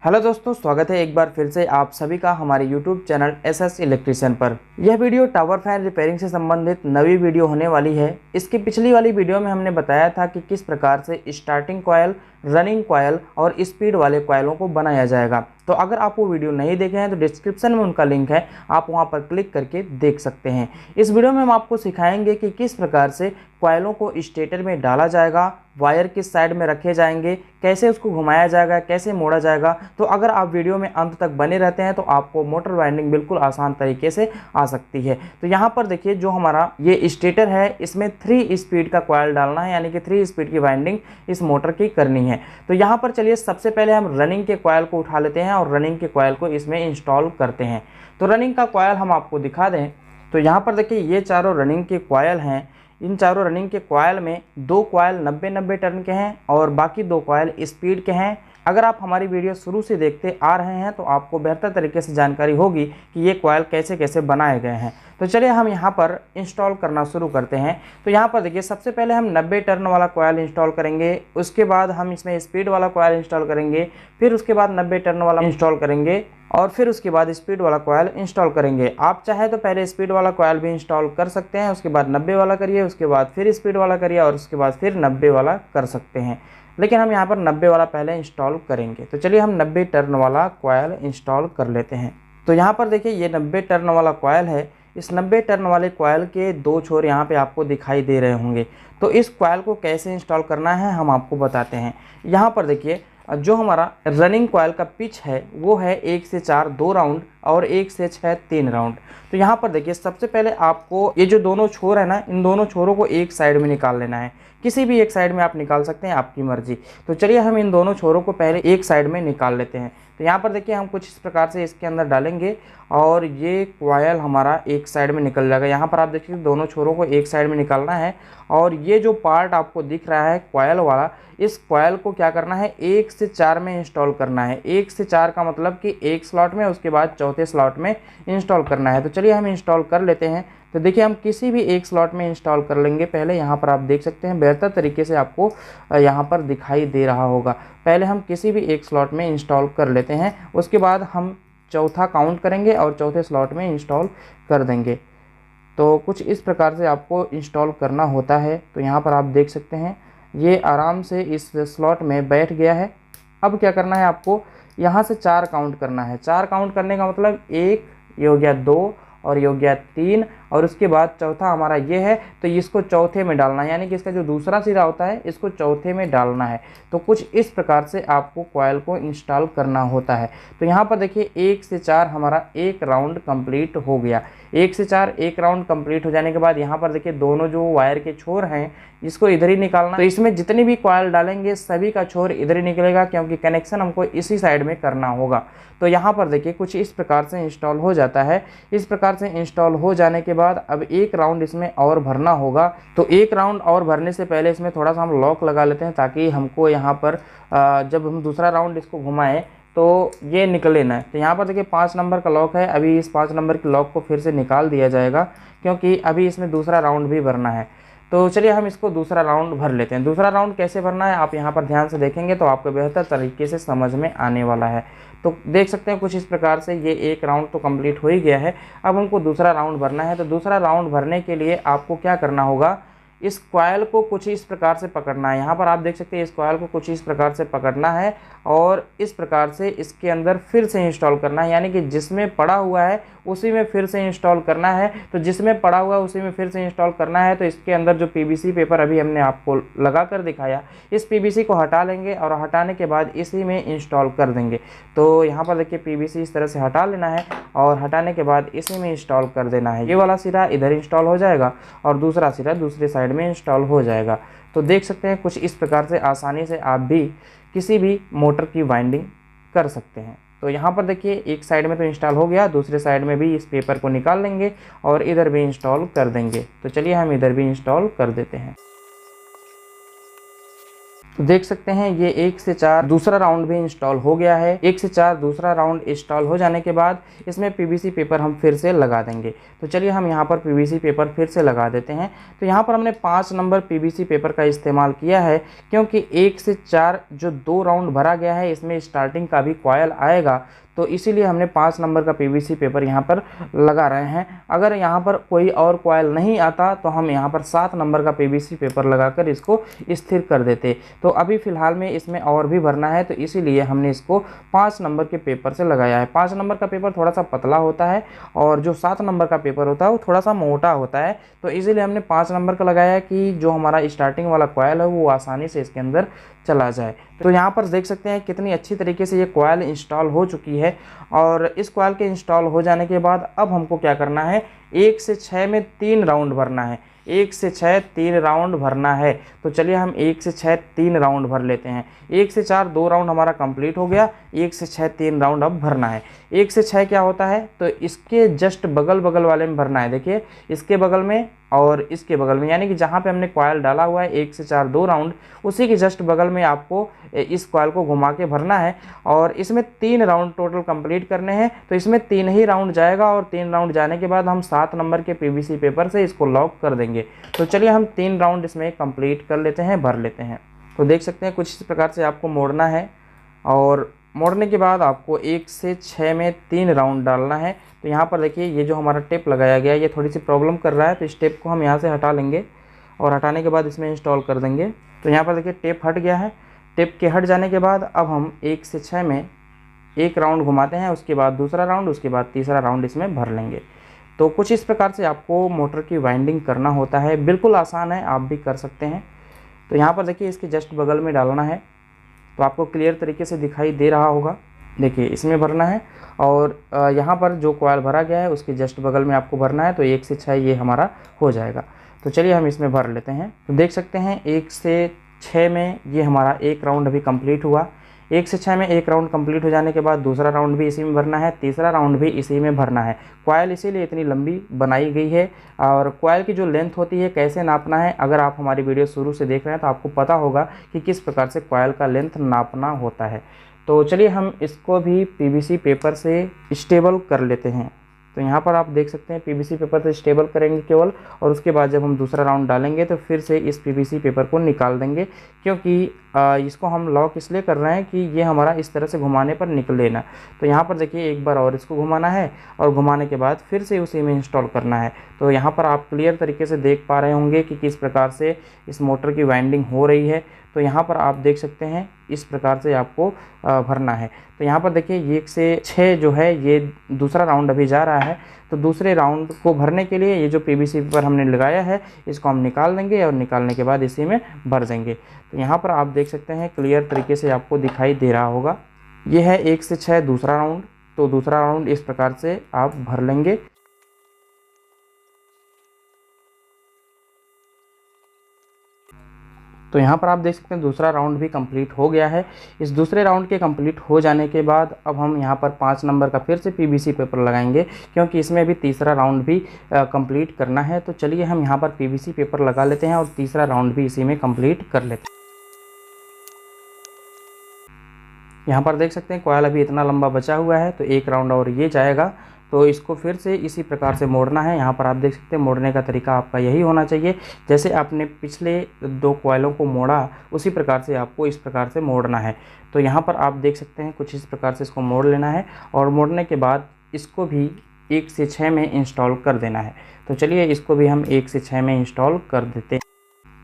Hello दोस्तों, स्वागत है एक बार फिर से आप सभी का हमारे यूट्यूब चैनल एसएस इलेक्ट्रिशियन पर। यह वीडियो टावर फैन रिपेयरिंग से संबंधित नई वीडियो होने वाली है। इसकी पिछली वाली वीडियो में हमने बताया था कि किस प्रकार से स्टार्टिंग कॉयल, रनिंग कॉयल और स्पीड वाले कॉयलों को बनाया जाएगा। तो अगर आप वो वीडियो नहीं देखे हैं तो डिस्क्रिप्शन में उनका लिंक है, आप वहां पर क्लिक करके देख सकते हैं। इस वीडियो में हम आपको सिखाएंगे कि किस प्रकार से कॉयलों को स्टेटर में डाला जाएगा, वायर किस साइड में रखे जाएंगे, कैसे उसको घुमाया जाएगा, कैसे मोड़ा जाएगा। तो अगर आप वीडियो में अंत तक बने रहते हैं तो आपको मोटर वाइंडिंग बिल्कुल आसान तरीके से आ सकती है। तो यहाँ पर देखिए, जो हमारा ये स्टेटर है इसमें 3 स्पीड का कॉयल डालना है, यानी कि 3 स्पीड की वाइंडिंग इस मोटर की करनी है। तो यहाँ पर चलिए सबसे पहले हम रनिंग के कॉयल को उठा लेते हैं और रनिंग के कॉयल को इसमें इंस्टॉल करते हैं। तो रनिंग का कॉयल हम आपको दिखा दें तो यहाँ पर देखिए, ये चारों रनिंग के कॉयल हैं। इन चारों रनिंग के कॉयल में 2 कॉयल 90-90 टर्न के हैं और बाकी 2 कॉयल स्पीड के हैं। अगर आप हमारी वीडियो शुरू से देखते आ रहे हैं तो आपको बेहतर तरीके से जानकारी होगी कि ये कॉयल कैसे कैसे बनाए गए हैं। तो चलिए हम यहाँ पर इंस्टॉल करना शुरू करते हैं। तो यहाँ पर देखिए, सबसे पहले हम 90 टर्न वाला कॉयल इंस्टॉल करेंगे, उसके बाद हम इसमें स्पीड वाला कॉयल इंस्टॉल करेंगे, फिर उसके बाद 90 टर्न वाला इंस्टॉल करेंगे और फिर उसके बाद स्पीड वाला कॉयल इंस्टॉल करेंगे। आप चाहे तो पहले स्पीड वाला कॉयल भी इंस्टॉल कर सकते हैं, उसके बाद 90 वाला करिए, उसके बाद फिर स्पीड वाला करिए और उसके बाद फिर 90 वाला कर सकते हैं। लेकिन हम यहाँ पर 90 वाला पहले इंस्टॉल करेंगे। तो चलिए हम 90 टर्न वाला कॉयल इंस्टॉल कर लेते हैं। तो यहाँ पर देखिए, ये 90 टर्न वाला कॉयल है। इस 90 टर्न वाले कॉयल के 2 छोर यहाँ पे आपको दिखाई दे रहे होंगे। तो इस कॉयल को कैसे इंस्टॉल करना है हम आपको बताते हैं। यहाँ पर देखिए, जो हमारा रनिंग कॉयल का पिच है वो है 1 से 4 2 राउंड और 1 से 6 3 राउंड। तो यहाँ पर देखिए, सबसे पहले आपको ये जो दोनों छोर है ना, इन दोनों छोरों को एक साइड में निकाल लेना है। किसी भी एक साइड में आप निकाल सकते हैं, आपकी मर्जी। तो चलिए हम इन दोनों छोरों को पहले एक साइड में निकाल लेते हैं। तो यहाँ पर देखिए, हम कुछ इस प्रकार से इसके अंदर डालेंगे और ये कॉयल हमारा एक साइड में निकल जाएगा। यहाँ पर आप देखिए, दोनों छोरों को एक साइड में निकालना है और ये जो पार्ट आपको दिख रहा है कॉयल वाला, इस कॉयल को क्या करना है, 1 से 4 में इंस्टॉल करना है। 1 से 4 का मतलब कि एक स्लॉट में, उसके बाद चौथे स्लॉट में इंस्टॉल करना है। तो चलिए हम इंस्टॉल कर लेते हैं। तो देखिए, हम किसी भी एक स्लॉट में इंस्टॉल कर लेंगे। पहले यहाँ पर आप देख सकते हैं, बेहतर तरीके से आपको यहाँ पर दिखाई दे रहा होगा। पहले हम किसी भी एक स्लॉट में इंस्टॉल कर लेते हैं, उसके बाद हम चौथा काउंट करेंगे और चौथे स्लॉट में इंस्टॉल कर देंगे। तो कुछ इस प्रकार से आपको इंस्टॉल करना होता है। तो यहाँ पर आप देख सकते हैं, ये आराम से इस स्लॉट में बैठ गया है। अब क्या करना है, आपको यहाँ से 4 काउंट करना है। 4 काउंट करने का मतलब 1, ये हो गया 2 और ये हो गया 3 और उसके बाद चौथा हमारा ये है। तो इसको चौथे में डालना है, यानी कि इसका जो दूसरा सिरा होता है इसको चौथे में डालना है। तो कुछ इस प्रकार से आपको कॉयल को इंस्टॉल करना होता है। तो यहाँ पर देखिए, 1 से 4 हमारा एक राउंड कंप्लीट हो गया। 1 से 4 एक राउंड कंप्लीट हो जाने के बाद यहाँ पर देखिए, दोनों जो वायर के छोर हैं इसको इधर ही निकालना। तो इसमें जितनी भी कॉयल डालेंगे सभी का छोर इधर ही निकलेगा, क्योंकि कनेक्शन हमको इसी साइड में करना होगा। तो यहाँ पर देखिए, कुछ इस प्रकार से इंस्टॉल हो जाता है। इस प्रकार से इंस्टॉल हो जाने के बाद अब एक राउंड इसमें और भरना होगा। तो एक राउंड और भरने से पहले इसमें थोड़ा सा हम लॉक लगा लेते हैं, ताकि हमको यहाँ पर जब हम दूसरा राउंड इसको घुमाएं तो ये निकले ना। तो यहाँ पर देखिए, 5 नंबर का लॉक है। अभी इस 5 नंबर के लॉक को फिर से निकाल दिया जाएगा, क्योंकि अभी इसमें दूसरा राउंड भी भरना है। तो चलिए हम इसको दूसरा राउंड भर लेते हैं। दूसरा राउंड कैसे भरना है आप यहाँ पर ध्यान से देखेंगे तो आपको बेहतर तरीके से समझ में आने वाला है। तो देख सकते हैं, कुछ इस प्रकार से ये एक राउंड तो कंप्लीट हो ही गया है। अब हमको दूसरा राउंड भरना है। तो दूसरा राउंड भरने के लिए आपको क्या करना होगा, इस कॉयल को कुछ इस प्रकार से पकड़ना है। यहाँ पर आप देख सकते हैं, इस कॉयल को कुछ इस प्रकार से पकड़ना है और इस प्रकार से इसके अंदर फिर से इंस्टॉल करना है, यानी कि जिसमें पड़ा हुआ है उसी में फिर से इंस्टॉल करना है। तो जिसमें पड़ा हुआ है उसी में फिर से इंस्टॉल करना है। तो इसके अंदर जो पीवीसी पेपर अभी हमने आपको लगा कर दिखाया, इस पीवीसी को हटा लेंगे और हटाने के बाद इसी में इंस्टॉल कर देंगे। तो यहाँ पर देखिए, पीवीसी इस तरह से हटा लेना है और हटाने के बाद इसी में इंस्टॉल कर देना है। ये वाला सिरा इधर इंस्टॉल हो जाएगा और दूसरा सिरा दूसरे साइड में इंस्टॉल हो जाएगा। तो देख सकते हैं, कुछ इस प्रकार से आसानी से आप भी किसी भी मोटर की वाइंडिंग कर सकते हैं। तो यहाँ पर देखिए, एक साइड में तो इंस्टॉल हो गया, दूसरे साइड में भी इस पेपर को निकाल लेंगे और इधर भी इंस्टॉल कर देंगे। तो चलिए हम इधर भी इंस्टॉल कर देते हैं। तो देख सकते हैं ये 1 से 4 दूसरा राउंड भी इंस्टॉल हो गया है। 1 से 4 दूसरा राउंड इंस्टॉल हो जाने के बाद इसमें पीवीसी पेपर हम फिर से लगा देंगे। तो चलिए हम यहाँ पर पीवीसी पेपर फिर से लगा देते हैं। तो यहाँ पर हमने 5 नंबर पीवीसी पेपर का इस्तेमाल किया है, क्योंकि 1 से 4 जो 2 राउंड भरा गया है इसमें स्टार्टिंग का भी कॉयल आएगा, तो इसीलिए हमने 5 नंबर का पीवीसी पेपर यहाँ पर लगा रहे हैं। अगर यहाँ पर कोई और कॉयल नहीं आता तो हम यहाँ पर 7 नंबर का पीवीसी पेपर लगाकर इसको स्थिर कर देते। तो अभी फ़िलहाल में इसमें और भी भरना है, तो इसीलिए हमने इसको 5 नंबर के पेपर से लगाया है। 5 नंबर का पेपर थोड़ा सा पतला होता है और जो 7 नंबर का पेपर होता है वो थोड़ा सा मोटा होता है, तो इसीलिए हमने 5 नंबर का लगाया है कि जो हमारा स्टार्टिंग वाला कॉयल है वो आसानी से इसके अंदर चला जाए। तो यहाँ पर देख सकते हैं कितनी अच्छी तरीके से ये कॉयल इंस्टॉल हो चुकी है। और इस कॉयल के इंस्टॉल हो जाने के बाद अब हमको क्या करना है, 1 से 6 में 3 राउंड भरना है। 1 से 6 3 राउंड भरना है। तो चलिए हम 1 से 6 3 राउंड भर लेते हैं। 1 से 4 2 राउंड हमारा कंप्लीट हो गया। 1 से 6 3 राउंड अब भरना है। 1 से 6 क्या होता है, तो इसके जस्ट बगल बगल वाले में भरना है। देखिए इसके बगल में और इसके बगल में, यानी कि जहाँ पे हमने कॉयल डाला हुआ है 1 से 4 2 राउंड, उसी के जस्ट बगल में आपको इस कॉयल को घुमा के भरना है। और इसमें 3 राउंड टोटल कंप्लीट करने हैं। तो इसमें 3 ही राउंड जाएगा और 3 राउंड जाने के बाद हम 7 नंबर के पीवीसी पेपर से इसको लॉक कर देंगे। तो चलिए हम 3 राउंड इसमें कंप्लीट कर लेते हैं, भर लेते हैं। तो देख सकते हैं कुछ इस प्रकार से आपको मोड़ना है और मोड़ने के बाद आपको 1 से 6 में 3 राउंड डालना है। तो यहाँ पर देखिए ये जो हमारा टेप लगाया गया है ये थोड़ी सी प्रॉब्लम कर रहा है, तो इस टेप को हम यहाँ से हटा लेंगे और हटाने के बाद इसमें इंस्टॉल कर देंगे। तो यहाँ पर देखिए टेप हट गया है। टेप के हट जाने के बाद अब हम 1 से 6 में 1 राउंड घुमाते हैं, उसके बाद दूसरा राउंड, उसके बाद तीसरा राउंड इसमें भर लेंगे। तो कुछ इस प्रकार से आपको मोटर की वाइंडिंग करना होता है। बिल्कुल आसान है, आप भी कर सकते हैं। तो यहाँ पर देखिए इसके जस्ट बगल में डालना है, तो आपको क्लियर तरीके से दिखाई दे रहा होगा। देखिए इसमें भरना है और यहाँ पर जो कॉयल भरा गया है उसके जस्ट बगल में आपको भरना है। तो 1 से 6 ये हमारा हो जाएगा। तो चलिए हम इसमें भर लेते हैं। तो देख सकते हैं 1 से 6 में ये हमारा 1 राउंड अभी कंप्लीट हुआ। 1 से 6 में 1 राउंड कंप्लीट हो जाने के बाद दूसरा राउंड भी इसी में भरना है, तीसरा राउंड भी इसी में भरना है। कॉयल इसीलिए इतनी लंबी बनाई गई है। और कॉयल की जो लेंथ होती है कैसे नापना है, अगर आप हमारी वीडियो शुरू से देख रहे हैं तो आपको पता होगा कि किस प्रकार से कॉयल का लेंथ नापना होता है। तो चलिए हम इसको भी पीवीसी पेपर से स्टेबल कर लेते हैं। तो यहाँ पर आप देख सकते हैं पीवीसी पेपर से स्टेबल करेंगे केवल, और उसके बाद जब हम दूसरा राउंड डालेंगे तो फिर से इस पीवीसी पेपर को निकाल देंगे, क्योंकि इसको हम लॉक इसलिए कर रहे हैं कि ये हमारा इस तरह से घुमाने पर निकले ना। तो यहाँ पर देखिए एक बार और इसको घुमाना है और घुमाने के बाद फिर से उसी में इंस्टॉल करना है। तो यहाँ पर आप क्लियर तरीके से देख पा रहे होंगे कि किस प्रकार से इस मोटर की वाइंडिंग हो रही है। तो यहाँ पर आप देख सकते हैं इस प्रकार से आपको भरना है। तो यहाँ पर देखिए 1 से 6 जो है ये दूसरा राउंड अभी जा रहा है। तो दूसरे राउंड को भरने के लिए ये जो पीवीसी पेपर हमने लगाया है इसको हम निकाल देंगे और निकालने के बाद इसी में भर देंगे। तो यहाँ पर आप देख सकते हैं क्लियर तरीके से आपको दिखाई दे रहा होगा। ये है 1 से 6 दूसरा राउंड। तो दूसरा राउंड इस प्रकार से आप भर लेंगे। तो यहाँ पर आप देख सकते हैं दूसरा राउंड भी कंप्लीट हो गया है। इस दूसरे राउंड के कंप्लीट हो जाने के बाद अब हम यहाँ पर 5 नंबर का फिर से पीवीसी पेपर लगाएंगे, क्योंकि इसमें भी तीसरा राउंड भी कंप्लीट करना है। तो चलिए हम यहाँ पर पीवीसी पेपर लगा लेते हैं और तीसरा राउंड भी इसी में कंप्लीट कर लेते हैं। यहाँ पर देख सकते हैं कॉयल अभी इतना लंबा बचा हुआ है, तो 1 राउंड और ये जाएगा। तो इसको फिर से इसी प्रकार से मोड़ना है। यहाँ पर आप देख सकते हैं मोड़ने का तरीका आपका यही होना चाहिए, जैसे आपने पिछले 2 कॉयलों को मोड़ा उसी प्रकार से आपको इस प्रकार से मोड़ना है। तो यहाँ पर आप देख सकते हैं कुछ इस प्रकार से इसको मोड़ लेना है और मोड़ने के बाद इसको भी 1 से 6 में इंस्टॉल कर देना है। तो चलिए इसको भी हम 1 से 6 में इंस्टॉल कर देते हैं।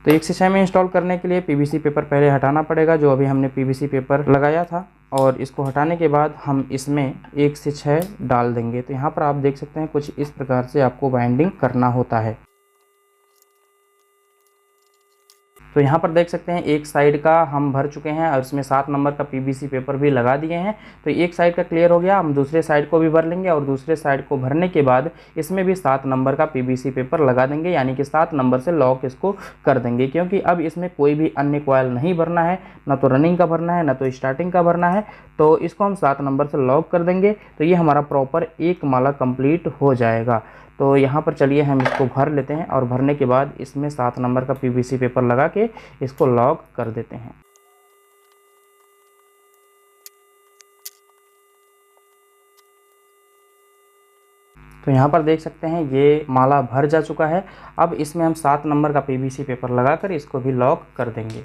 तो 1 से 6 में इंस्टॉल करने के लिए पीवीसी पेपर पहले हटाना पड़ेगा, जो अभी हमने पीवीसी पेपर लगाया था, और इसको हटाने के बाद हम इसमें 1 से 6 डाल देंगे। तो यहाँ पर आप देख सकते हैं कुछ इस प्रकार से आपको बाइंडिंग करना होता है। तो यहाँ पर देख सकते हैं एक साइड का हम भर चुके हैं और इसमें 7 नंबर का पीवीसी पेपर भी लगा दिए हैं। तो एक साइड का क्लियर हो गया, हम दूसरे साइड को भी भर लेंगे और दूसरे साइड को भरने के बाद इसमें भी 7 नंबर का पीवीसी पेपर लगा देंगे, यानी कि 7 नंबर से लॉक इसको कर देंगे, क्योंकि अब इसमें कोई भी अन्य कॉयल नहीं भरना है, ना तो रनिंग का भरना है ना तो स्टार्टिंग का भरना है। तो इसको हम 7 नंबर से लॉक कर देंगे। तो ये हमारा प्रॉपर एक माला कंप्लीट हो जाएगा। तो यहाँ पर चलिए हम इसको भर लेते हैं और भरने के बाद इसमें 7 नंबर का पीवीसी पेपर लगा के इसको लॉक कर देते हैं। तो यहाँ पर देख सकते हैं ये माला भर जा चुका है। अब इसमें हम 7 नंबर का पीवीसी पेपर लगाकर इसको भी लॉक कर देंगे।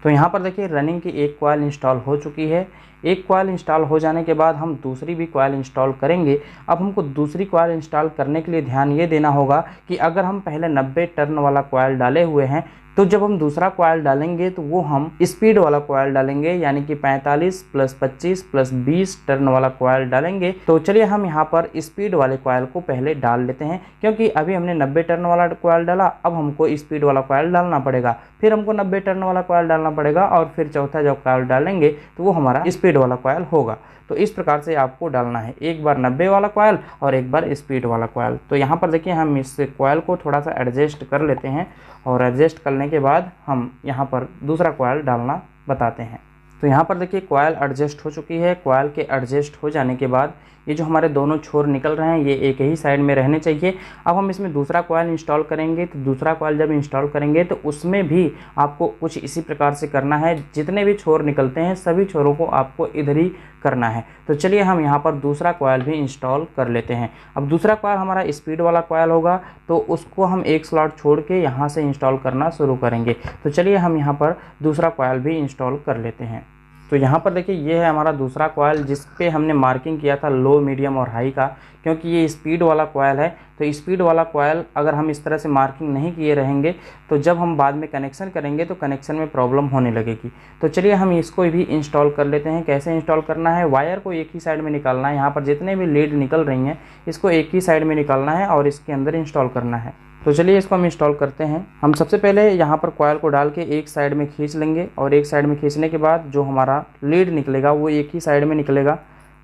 तो यहाँ पर देखिए रनिंग की एक कॉइल इंस्टॉल हो चुकी है। एक कॉइल इंस्टॉल हो जाने के बाद हम दूसरी भी कॉइल इंस्टॉल करेंगे। अब हमको दूसरी कॉइल इंस्टॉल करने के लिए ध्यान ये देना होगा कि अगर हम पहले 90 टर्न वाला कॉइल डाले हुए हैं तो जब हम दूसरा कॉइल डालेंगे तो वो हम स्पीड वाला कॉइल डालेंगे, यानी कि 45 + 25 + 20 टर्न वाला कॉइल डालेंगे। तो चलिए हम यहाँ पर स्पीड वाले कॉइल को पहले डाल लेते हैं, क्योंकि अभी हमने 90 टर्न वाला कॉइल डाला, अब हमको स्पीड वाला कॉइल डालना पड़ेगा, फिर हमको 90 टर्न वाला कॉइल डालना पड़ेगा और फिर चौथा जब कॉइल डालेंगे तो वो हमारा स्पीड वाला कॉइल होगा। तो इस प्रकार से आपको डालना है, एक बार 90 वाला कॉइल और एक बार स्पीड वाला कॉइल। तो यहाँ पर देखिए हम इस कॉइल को थोड़ा सा एडजस्ट कर लेते हैं और एडजस्ट करने के बाद हम यहाँ पर दूसरा कॉइल डालना बताते हैं। तो यहाँ पर देखिए कॉइल एडजस्ट हो चुकी है। कॉइल के एडजस्ट हो जाने के बाद ये जो हमारे दोनों छोर निकल रहे हैं ये एक ही साइड में रहने चाहिए। अब हम इसमें दूसरा कॉइल इंस्टॉल करेंगे। तो दूसरा कॉइल जब इंस्टॉल करेंगे तो उसमें भी आपको कुछ इसी प्रकार से करना है। जितने भी छोर निकलते हैं सभी छोरों को आपको इधर ही करना है। तो चलिए हम यहाँ पर दूसरा कॉइल भी इंस्टॉल कर लेते हैं। अब दूसरा कॉइल हमारा स्पीड वाला कॉइल होगा, तो उसको हम एक स्लॉट छोड़ के यहाँ से इंस्टॉल करना शुरू करेंगे। तो चलिए हम यहाँ पर दूसरा कॉइल भी इंस्टॉल कर लेते हैं। तो यहाँ पर देखिए ये है हमारा दूसरा कॉइल, जिस पे हमने मार्किंग किया था लो, मीडियम और हाई का, क्योंकि ये स्पीड वाला कॉइल है। तो स्पीड वाला कॉइल अगर हम इस तरह से मार्किंग नहीं किए रहेंगे तो जब हम बाद में कनेक्शन करेंगे तो कनेक्शन में प्रॉब्लम होने लगेगी। तो चलिए हम इसको भी इंस्टॉल कर लेते हैं। कैसे इंस्टॉल करना है, वायर को एक ही साइड में निकालना है। यहाँ पर जितने भी लीड निकल रही हैं इसको एक ही साइड में निकालना है और इसके अंदर इंस्टॉल करना है। तो चलिए इसको हम इंस्टॉल करते हैं। हम सबसे पहले यहाँ पर कॉइल को डाल के एक साइड में खींच लेंगे और एक साइड में खींचने के बाद जो हमारा लीड निकलेगा वो एक ही साइड में निकलेगा।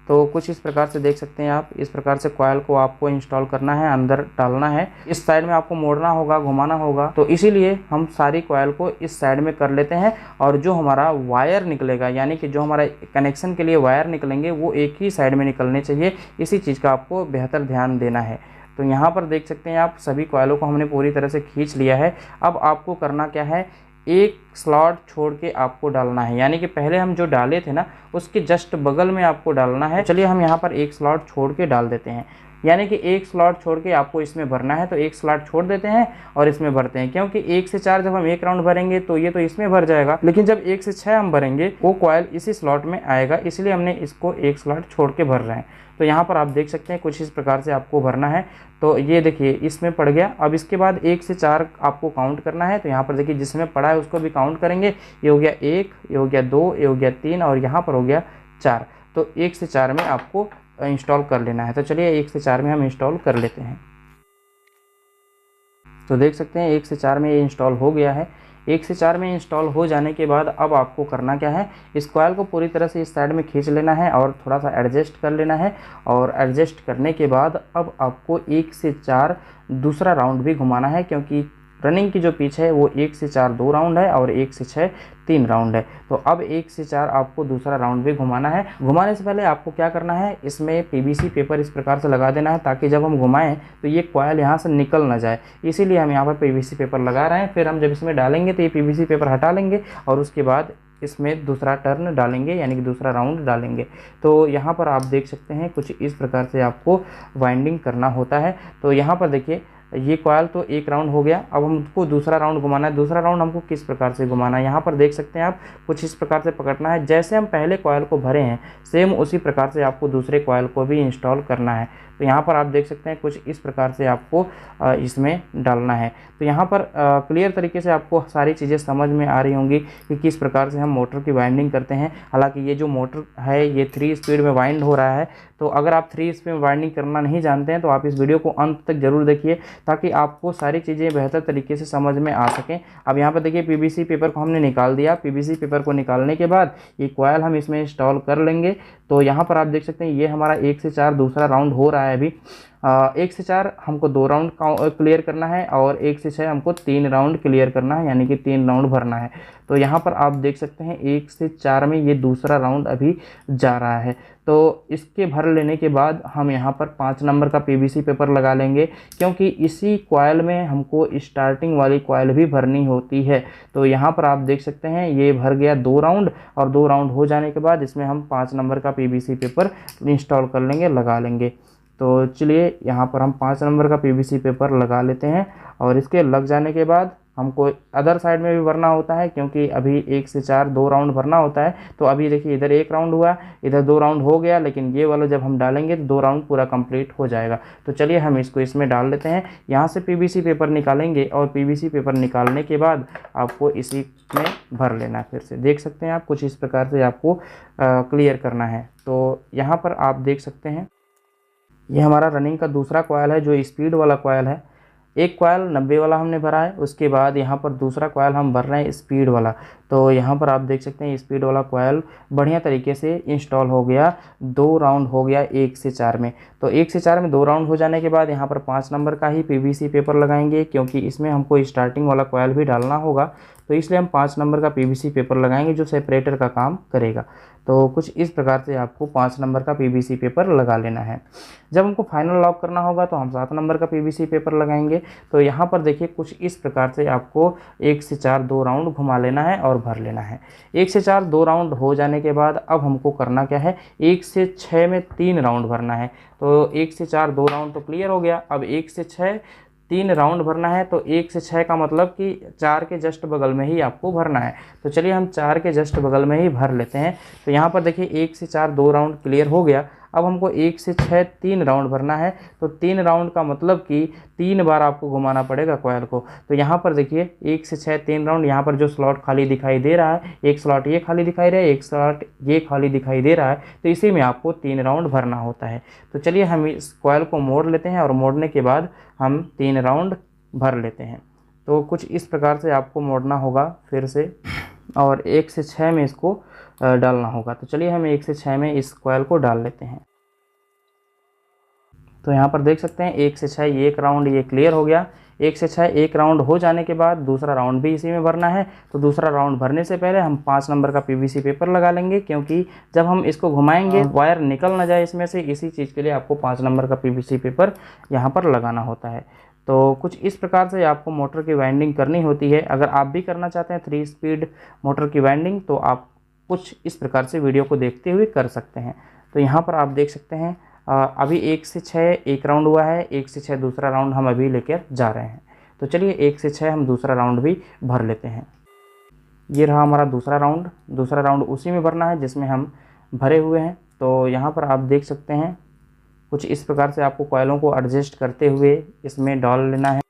तो कुछ इस प्रकार से देख सकते हैं आप। इस प्रकार से कॉइल को आपको इंस्टॉल करना है, अंदर डालना है, इस साइड में आपको मोड़ना होगा, घुमाना होगा। तो इसीलिए हम सारी कॉइल को इस साइड में कर लेते हैं और जो हमारा वायर निकलेगा, यानी कि जो हमारा कनेक्शन के लिए वायर निकलेंगे वो एक ही साइड में निकलने चाहिए। इसी चीज़ का आपको बेहतर ध्यान देना है। तो यहाँ पर देख सकते हैं आप सभी कॉइलों को हमने पूरी तरह से खींच लिया है। अब आपको करना क्या है, एक स्लॉट छोड़ के आपको डालना है, यानी कि पहले हम जो डाले थे ना उसके जस्ट बगल में आपको डालना है। चलिए हम यहाँ पर एक स्लॉट छोड़ के डाल देते हैं, यानी कि एक स्लॉट छोड़ के आपको इसमें भरना है। तो एक स्लॉट छोड़ देते हैं और इसमें भरते हैं, क्योंकि 1 से 4 जब हम एक राउंड भरेंगे तो ये तो इसमें भर जाएगा, लेकिन जब 1 से 6 हम भरेंगे वो कॉइल इसी स्लॉट में आएगा, इसलिए हमने इसको एक स्लॉट छोड़ के भर रहे हैं। तो यहाँ पर आप देख सकते हैं कुछ इस प्रकार से आपको भरना है। तो ये देखिए इसमें पड़ गया। अब इसके बाद 1 से 4 आपको काउंट करना है। तो यहाँ पर देखिए जिसमें पड़ा है उसको भी काउंट करेंगे। ये हो गया 1, ये हो गया 2, ये हो गया 3 और यहाँ पर हो गया 4। तो 1 से 4 में आपको इंस्टॉल कर लेना है। तो चलिए 1 से 4 में हम इंस्टॉल कर लेते हैं। तो देख सकते हैं 1 से 4 में ये इंस्टॉल हो गया है। 1 से 4 में इंस्टॉल हो जाने के बाद अब आपको करना क्या है, इस कॉइल को पूरी तरह से इस साइड में खींच लेना है और थोड़ा सा एडजस्ट कर लेना है। और एडजस्ट करने के बाद अब आपको 1 से 4 दूसरा राउंड भी घुमाना है, क्योंकि रनिंग की जो पिच है वो 1 से 4 2 राउंड है और 1 से 6 3 राउंड है। तो अब 1 से 4 आपको दूसरा राउंड भी घुमाना है। घुमाने से पहले आपको क्या करना है, इसमें पीवीसी पेपर इस प्रकार से लगा देना है ताकि जब हम घुमाएं तो ये कॉइल यहाँ से निकल ना जाए, इसीलिए हम यहाँ पर पीवीसी पेपर लगा रहे हैं। फिर हम जब इसमें डालेंगे तो ये पीवीसी पेपर हटा लेंगे और उसके बाद इसमें दूसरा टर्न डालेंगे, यानी कि दूसरा राउंड डालेंगे। तो यहाँ पर आप देख सकते हैं कुछ इस प्रकार से आपको वाइंडिंग करना होता है। तो यहाँ पर देखिए ये कॉइल तो एक राउंड हो गया। अब हमको दूसरा राउंड घुमाना है। दूसरा राउंड हमको किस प्रकार से घुमाना है, यहाँ पर देख सकते हैं आप, कुछ इस प्रकार से पकड़ना है। जैसे हम पहले कॉइल को भरे हैं सेम उसी प्रकार से आपको दूसरे कॉइल को भी इंस्टॉल करना है। तो यहाँ पर आप देख सकते हैं कुछ इस प्रकार से आपको इसमें डालना है। तो यहाँ पर क्लियर तरीके से आपको सारी चीज़ें समझ में आ रही होंगी कि किस प्रकार से हम मोटर की वाइंडिंग करते हैं। हालांकि ये जो मोटर है ये 3 स्पीड में वाइंड हो रहा है। तो अगर आप 3 स्पीड में वाइंडिंग करना नहीं जानते हैं तो आप इस वीडियो को अंत तक जरूर देखिए, ताकि आपको सारी चीज़ें बेहतर तरीके से समझ में आ सकें। अब यहाँ पर देखिए पीवीसी पेपर को हमने निकाल दिया। पीवीसी पेपर को निकालने के बाद ये कॉइल हम इसमें इंस्टॉल कर लेंगे। तो यहाँ पर आप देख सकते हैं ये हमारा 1 से 4 दूसरा राउंड हो रहा है अभी। 1 से 4 हमको 2 राउंड क्लियर करना है और 1 से 6 हमको 3 राउंड क्लियर करना है, यानी कि 3 राउंड भरना है। तो यहाँ पर आप देख सकते हैं 1 से 4 में ये दूसरा राउंड अभी जा रहा है। तो इसके भर लेने के बाद हम यहाँ पर 5 नंबर का पीवीसी पेपर लगा लेंगे, क्योंकि इसी कॉयल में हमको स्टार्टिंग वाली कॉयल भी भरनी होती है। तो यहाँ पर आप देख सकते हैं ये भर गया 2 राउंड, और 2 राउंड हो जाने के बाद इसमें हम 5 नंबर का पीवीसी पेपर इंस्टॉल कर लेंगे, लगा लेंगे। तो चलिए यहाँ पर हम 5 नंबर का पीवीसी पेपर लगा लेते हैं, और इसके लग जाने के बाद हमको अदर साइड में भी भरना होता है, क्योंकि अभी 1 से 4 2 राउंड भरना होता है। तो अभी देखिए इधर 1 राउंड हुआ, इधर 2 राउंड हो गया, लेकिन ये वाला जब हम डालेंगे तो 2 राउंड पूरा कंप्लीट हो जाएगा। तो चलिए हम इसको इसमें डाल लेते हैं। यहाँ से पीवीसी पेपर निकालेंगे, और पीवीसी पेपर निकालने के बाद आपको इसी में भर लेना है। फिर से देख सकते हैं आप, कुछ इस प्रकार से आपको क्लियर करना है। तो यहाँ पर आप देख सकते हैं ये हमारा रनिंग का दूसरा कॉयल है, जो स्पीड वाला कॉयल है। एक कॉयल 90 वाला हमने भरा है, उसके बाद यहाँ पर दूसरा कॉयल हम भर रहे हैं स्पीड वाला। तो यहाँ पर आप देख सकते हैं स्पीड वाला कॉयल बढ़िया तरीके से इंस्टॉल हो गया, 2 राउंड हो गया 1 से 4 में। तो 1 से 4 में 2 राउंड हो जाने के बाद यहाँ पर 5 नंबर का ही पीवीसी पेपर लगाएंगे, क्योंकि इसमें हमको स्टार्टिंग वाला कॉयल भी डालना होगा। तो इसलिए हम 5 नंबर का पीवीसी पेपर लगाएंगे, जो सेपरेटर का काम करेगा। तो कुछ इस प्रकार से आपको 5 नंबर का पीवीसी पेपर लगा लेना है। जब हमको फाइनल लॉक करना होगा तो हम 7 नंबर का पीवीसी पेपर लगाएंगे। तो यहाँ पर देखिए कुछ इस प्रकार से आपको 1 से 4 2 राउंड घुमा लेना है और भर लेना है। 1 से 4 2 राउंड हो जाने के बाद अब हमको करना क्या है, 1 से 6 में 3 राउंड भरना है। तो 1 से 4 2 राउंड तो क्लियर हो गया, अब 1 से 6 3 राउंड भरना है। तो 1 से 6 का मतलब कि 4 के जस्ट बगल में ही आपको भरना है। तो चलिए हम 4 के जस्ट बगल में ही भर लेते हैं। तो यहाँ पर देखिए 1 से 4 2 राउंड क्लियर हो गया, अब हमको 1 से 6 3 राउंड भरना है। तो 3 राउंड का मतलब कि 3 बार आपको घुमाना पड़ेगा कॉयल को। तो यहाँ पर देखिए 1 से 6 3 राउंड, यहाँ पर जो स्लॉट खाली दिखाई दे रहा है, एक स्लॉट ये खाली दिखाई दे रहा है, एक स्लॉट ये खाली दिखाई दे रहा है, तो इसी में आपको 3 राउंड भरना होता है। तो चलिए हम इस कॉयल को मोड़ लेते हैं, और मोड़ने के बाद हम 3 राउंड भर लेते हैं। तो कुछ इस प्रकार से आपको मोड़ना होगा फिर से, और 1 से 6 में इसको डालना होगा। तो चलिए हम 1 से 6 में इस कॉयल को डाल लेते हैं। तो यहाँ पर देख सकते हैं 1 से 6 एक राउंड ये क्लियर हो गया। 1 से 6 एक राउंड हो जाने के बाद दूसरा राउंड भी इसी में भरना है। तो दूसरा राउंड भरने से पहले हम 5 नंबर का पीवीसी पेपर लगा लेंगे, क्योंकि जब हम इसको घुमाएंगे वायर निकल ना जाए इसमें से, इसी चीज़ के लिए आपको 5 नंबर का पीवीसी पेपर यहाँ पर लगाना होता है। तो कुछ इस प्रकार से आपको मोटर की वाइंडिंग करनी होती है। अगर आप भी करना चाहते हैं 3 स्पीड मोटर की वाइंडिंग, तो आप कुछ इस प्रकार से वीडियो को देखते हुए कर सकते हैं। तो यहाँ पर आप देख सकते हैं अभी 1 से 6 एक राउंड हुआ है, 1 से 6 दूसरा राउंड हम अभी लेकर जा रहे हैं। तो चलिए 1 से 6 हम दूसरा राउंड भी भर लेते हैं। ये रहा हमारा दूसरा राउंड उसी में भरना है जिसमें हम भरे हुए हैं। तो यहाँ पर आप देख सकते हैं कुछ इस प्रकार से आपको कॉइलों को एडजस्ट करते हुए इसमें डाल लेना है।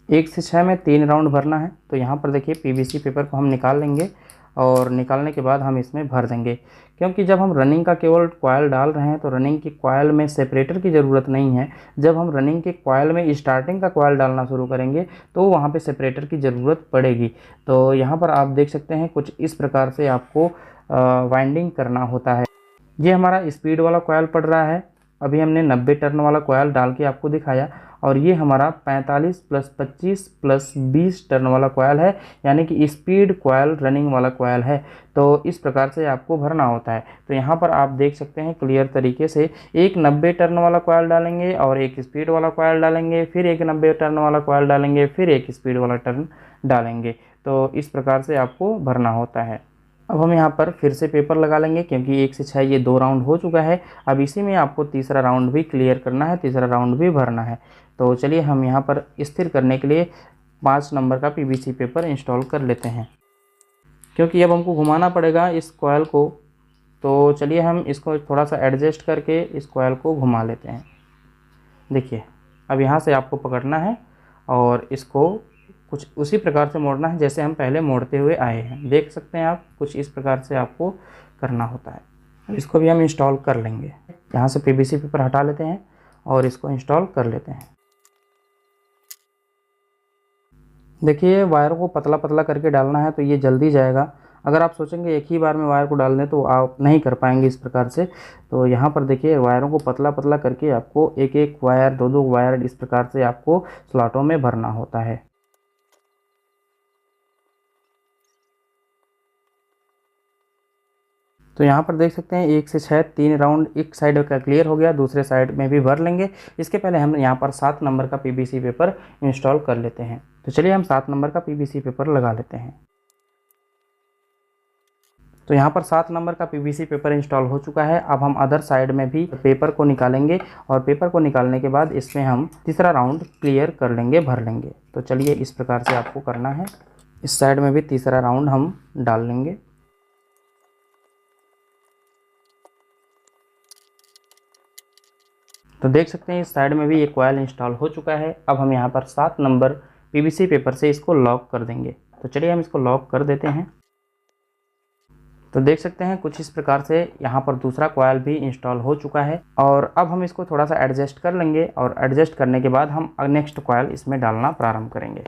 1 से 6 में 3 राउंड भरना है। तो यहाँ पर देखिए पीवीसी पेपर को हम निकाल लेंगे, और निकालने के बाद हम इसमें भर देंगे, क्योंकि जब हम रनिंग का केवल कॉयल डाल रहे हैं तो रनिंग की कॉयल में सेपरेटर की ज़रूरत नहीं है। जब हम रनिंग के कॉयल में स्टार्टिंग का कॉयल डालना शुरू करेंगे तो वहाँ पे सेपरेटर की ज़रूरत पड़ेगी। तो यहाँ पर आप देख सकते हैं कुछ इस प्रकार से आपको वाइंडिंग करना होता है। ये हमारा स्पीड वाला कॉयल पड़ रहा है, अभी हमने 90 टर्न वाला कॉयल डाल के आपको दिखाया, और ये हमारा 45 + 25 + 20 टर्न वाला कॉयल है, यानी कि स्पीड कॉयल रनिंग वाला कॉयल है। तो इस प्रकार से आपको भरना होता है। तो यहाँ पर आप देख सकते हैं क्लियर तरीके से, एक 90 टर्न वाला कॉयल डालेंगे और एक स्पीड वाला कॉयल डालेंगे, फिर एक 90 टर्न वाला कॉयल डालेंगे, फिर एक स्पीड वाला टर्न डालेंगे। तो इस प्रकार से आपको भरना होता है। अब हम यहाँ पर फिर से पेपर लगा लेंगे, क्योंकि 1 से 6 ये 2 राउंड हो चुका है। अब इसी में आपको तीसरा राउंड भी क्लियर करना है, तीसरा राउंड भी भरना है। तो चलिए हम यहाँ पर स्थिर करने के लिए 5 नंबर का पीवीसी पेपर इंस्टॉल कर लेते हैं, क्योंकि अब हमको घुमाना पड़ेगा इस कॉयल को। तो चलिए हम इसको थोड़ा सा एडजस्ट करके इस कॉयल को घुमा लेते हैं। देखिए अब यहाँ से आपको पकड़ना है और इसको कुछ उसी प्रकार से मोड़ना है जैसे हम पहले मोड़ते हुए आए हैं। देख सकते हैं आप, कुछ इस प्रकार से आपको करना होता है। इसको भी हम इंस्टॉल कर लेंगे। यहाँ से पीवीसी पेपर हटा लेते हैं और इसको इंस्टॉल कर लेते हैं। देखिए वायर को पतला पतला करके डालना है, तो ये जल्दी जाएगा। अगर आप सोचेंगे एक ही बार में वायर को डाल दें तो आप नहीं कर पाएंगे इस प्रकार से। तो यहाँ पर देखिए वायरों को पतला पतला करके आपको एक एक वायर, दो दो वायर इस प्रकार से आपको स्लॉटों में भरना होता है। तो यहाँ पर देख सकते हैं 1 से 6 3 राउंड एक साइड का क्लियर हो गया, दूसरे साइड में भी भर लेंगे। इसके पहले हम यहाँ पर 7 नंबर का पीवीसी पेपर इंस्टॉल कर लेते हैं। तो चलिए हम 7 नंबर का पीवीसी पेपर लगा लेते हैं। तो यहाँ पर 7 नंबर का पीवीसी पेपर इंस्टॉल हो चुका है। अब हम अदर साइड में भी पेपर को निकालेंगे और पेपर को निकालने के बाद इसमें हम तीसरा राउंड क्लियर कर लेंगे, भर लेंगे। तो चलिए इस प्रकार से आपको करना है। इस साइड में भी तीसरा राउंड हम डाल लेंगे। तो देख सकते हैं इस साइड में भी एक कॉइल इंस्टॉल हो चुका है। अब हम यहाँ पर 7 नंबर पीवीसी पेपर से इसको लॉक कर देंगे। तो चलिए हम इसको लॉक कर देते हैं। तो देख सकते हैं कुछ इस प्रकार से यहाँ पर दूसरा कॉइल भी इंस्टॉल हो चुका है। और अब हम इसको थोड़ा सा एडजस्ट कर लेंगे और एडजस्ट करने के बाद हम नेक्स्ट कॉइल इसमें डालना प्रारंभ करेंगे।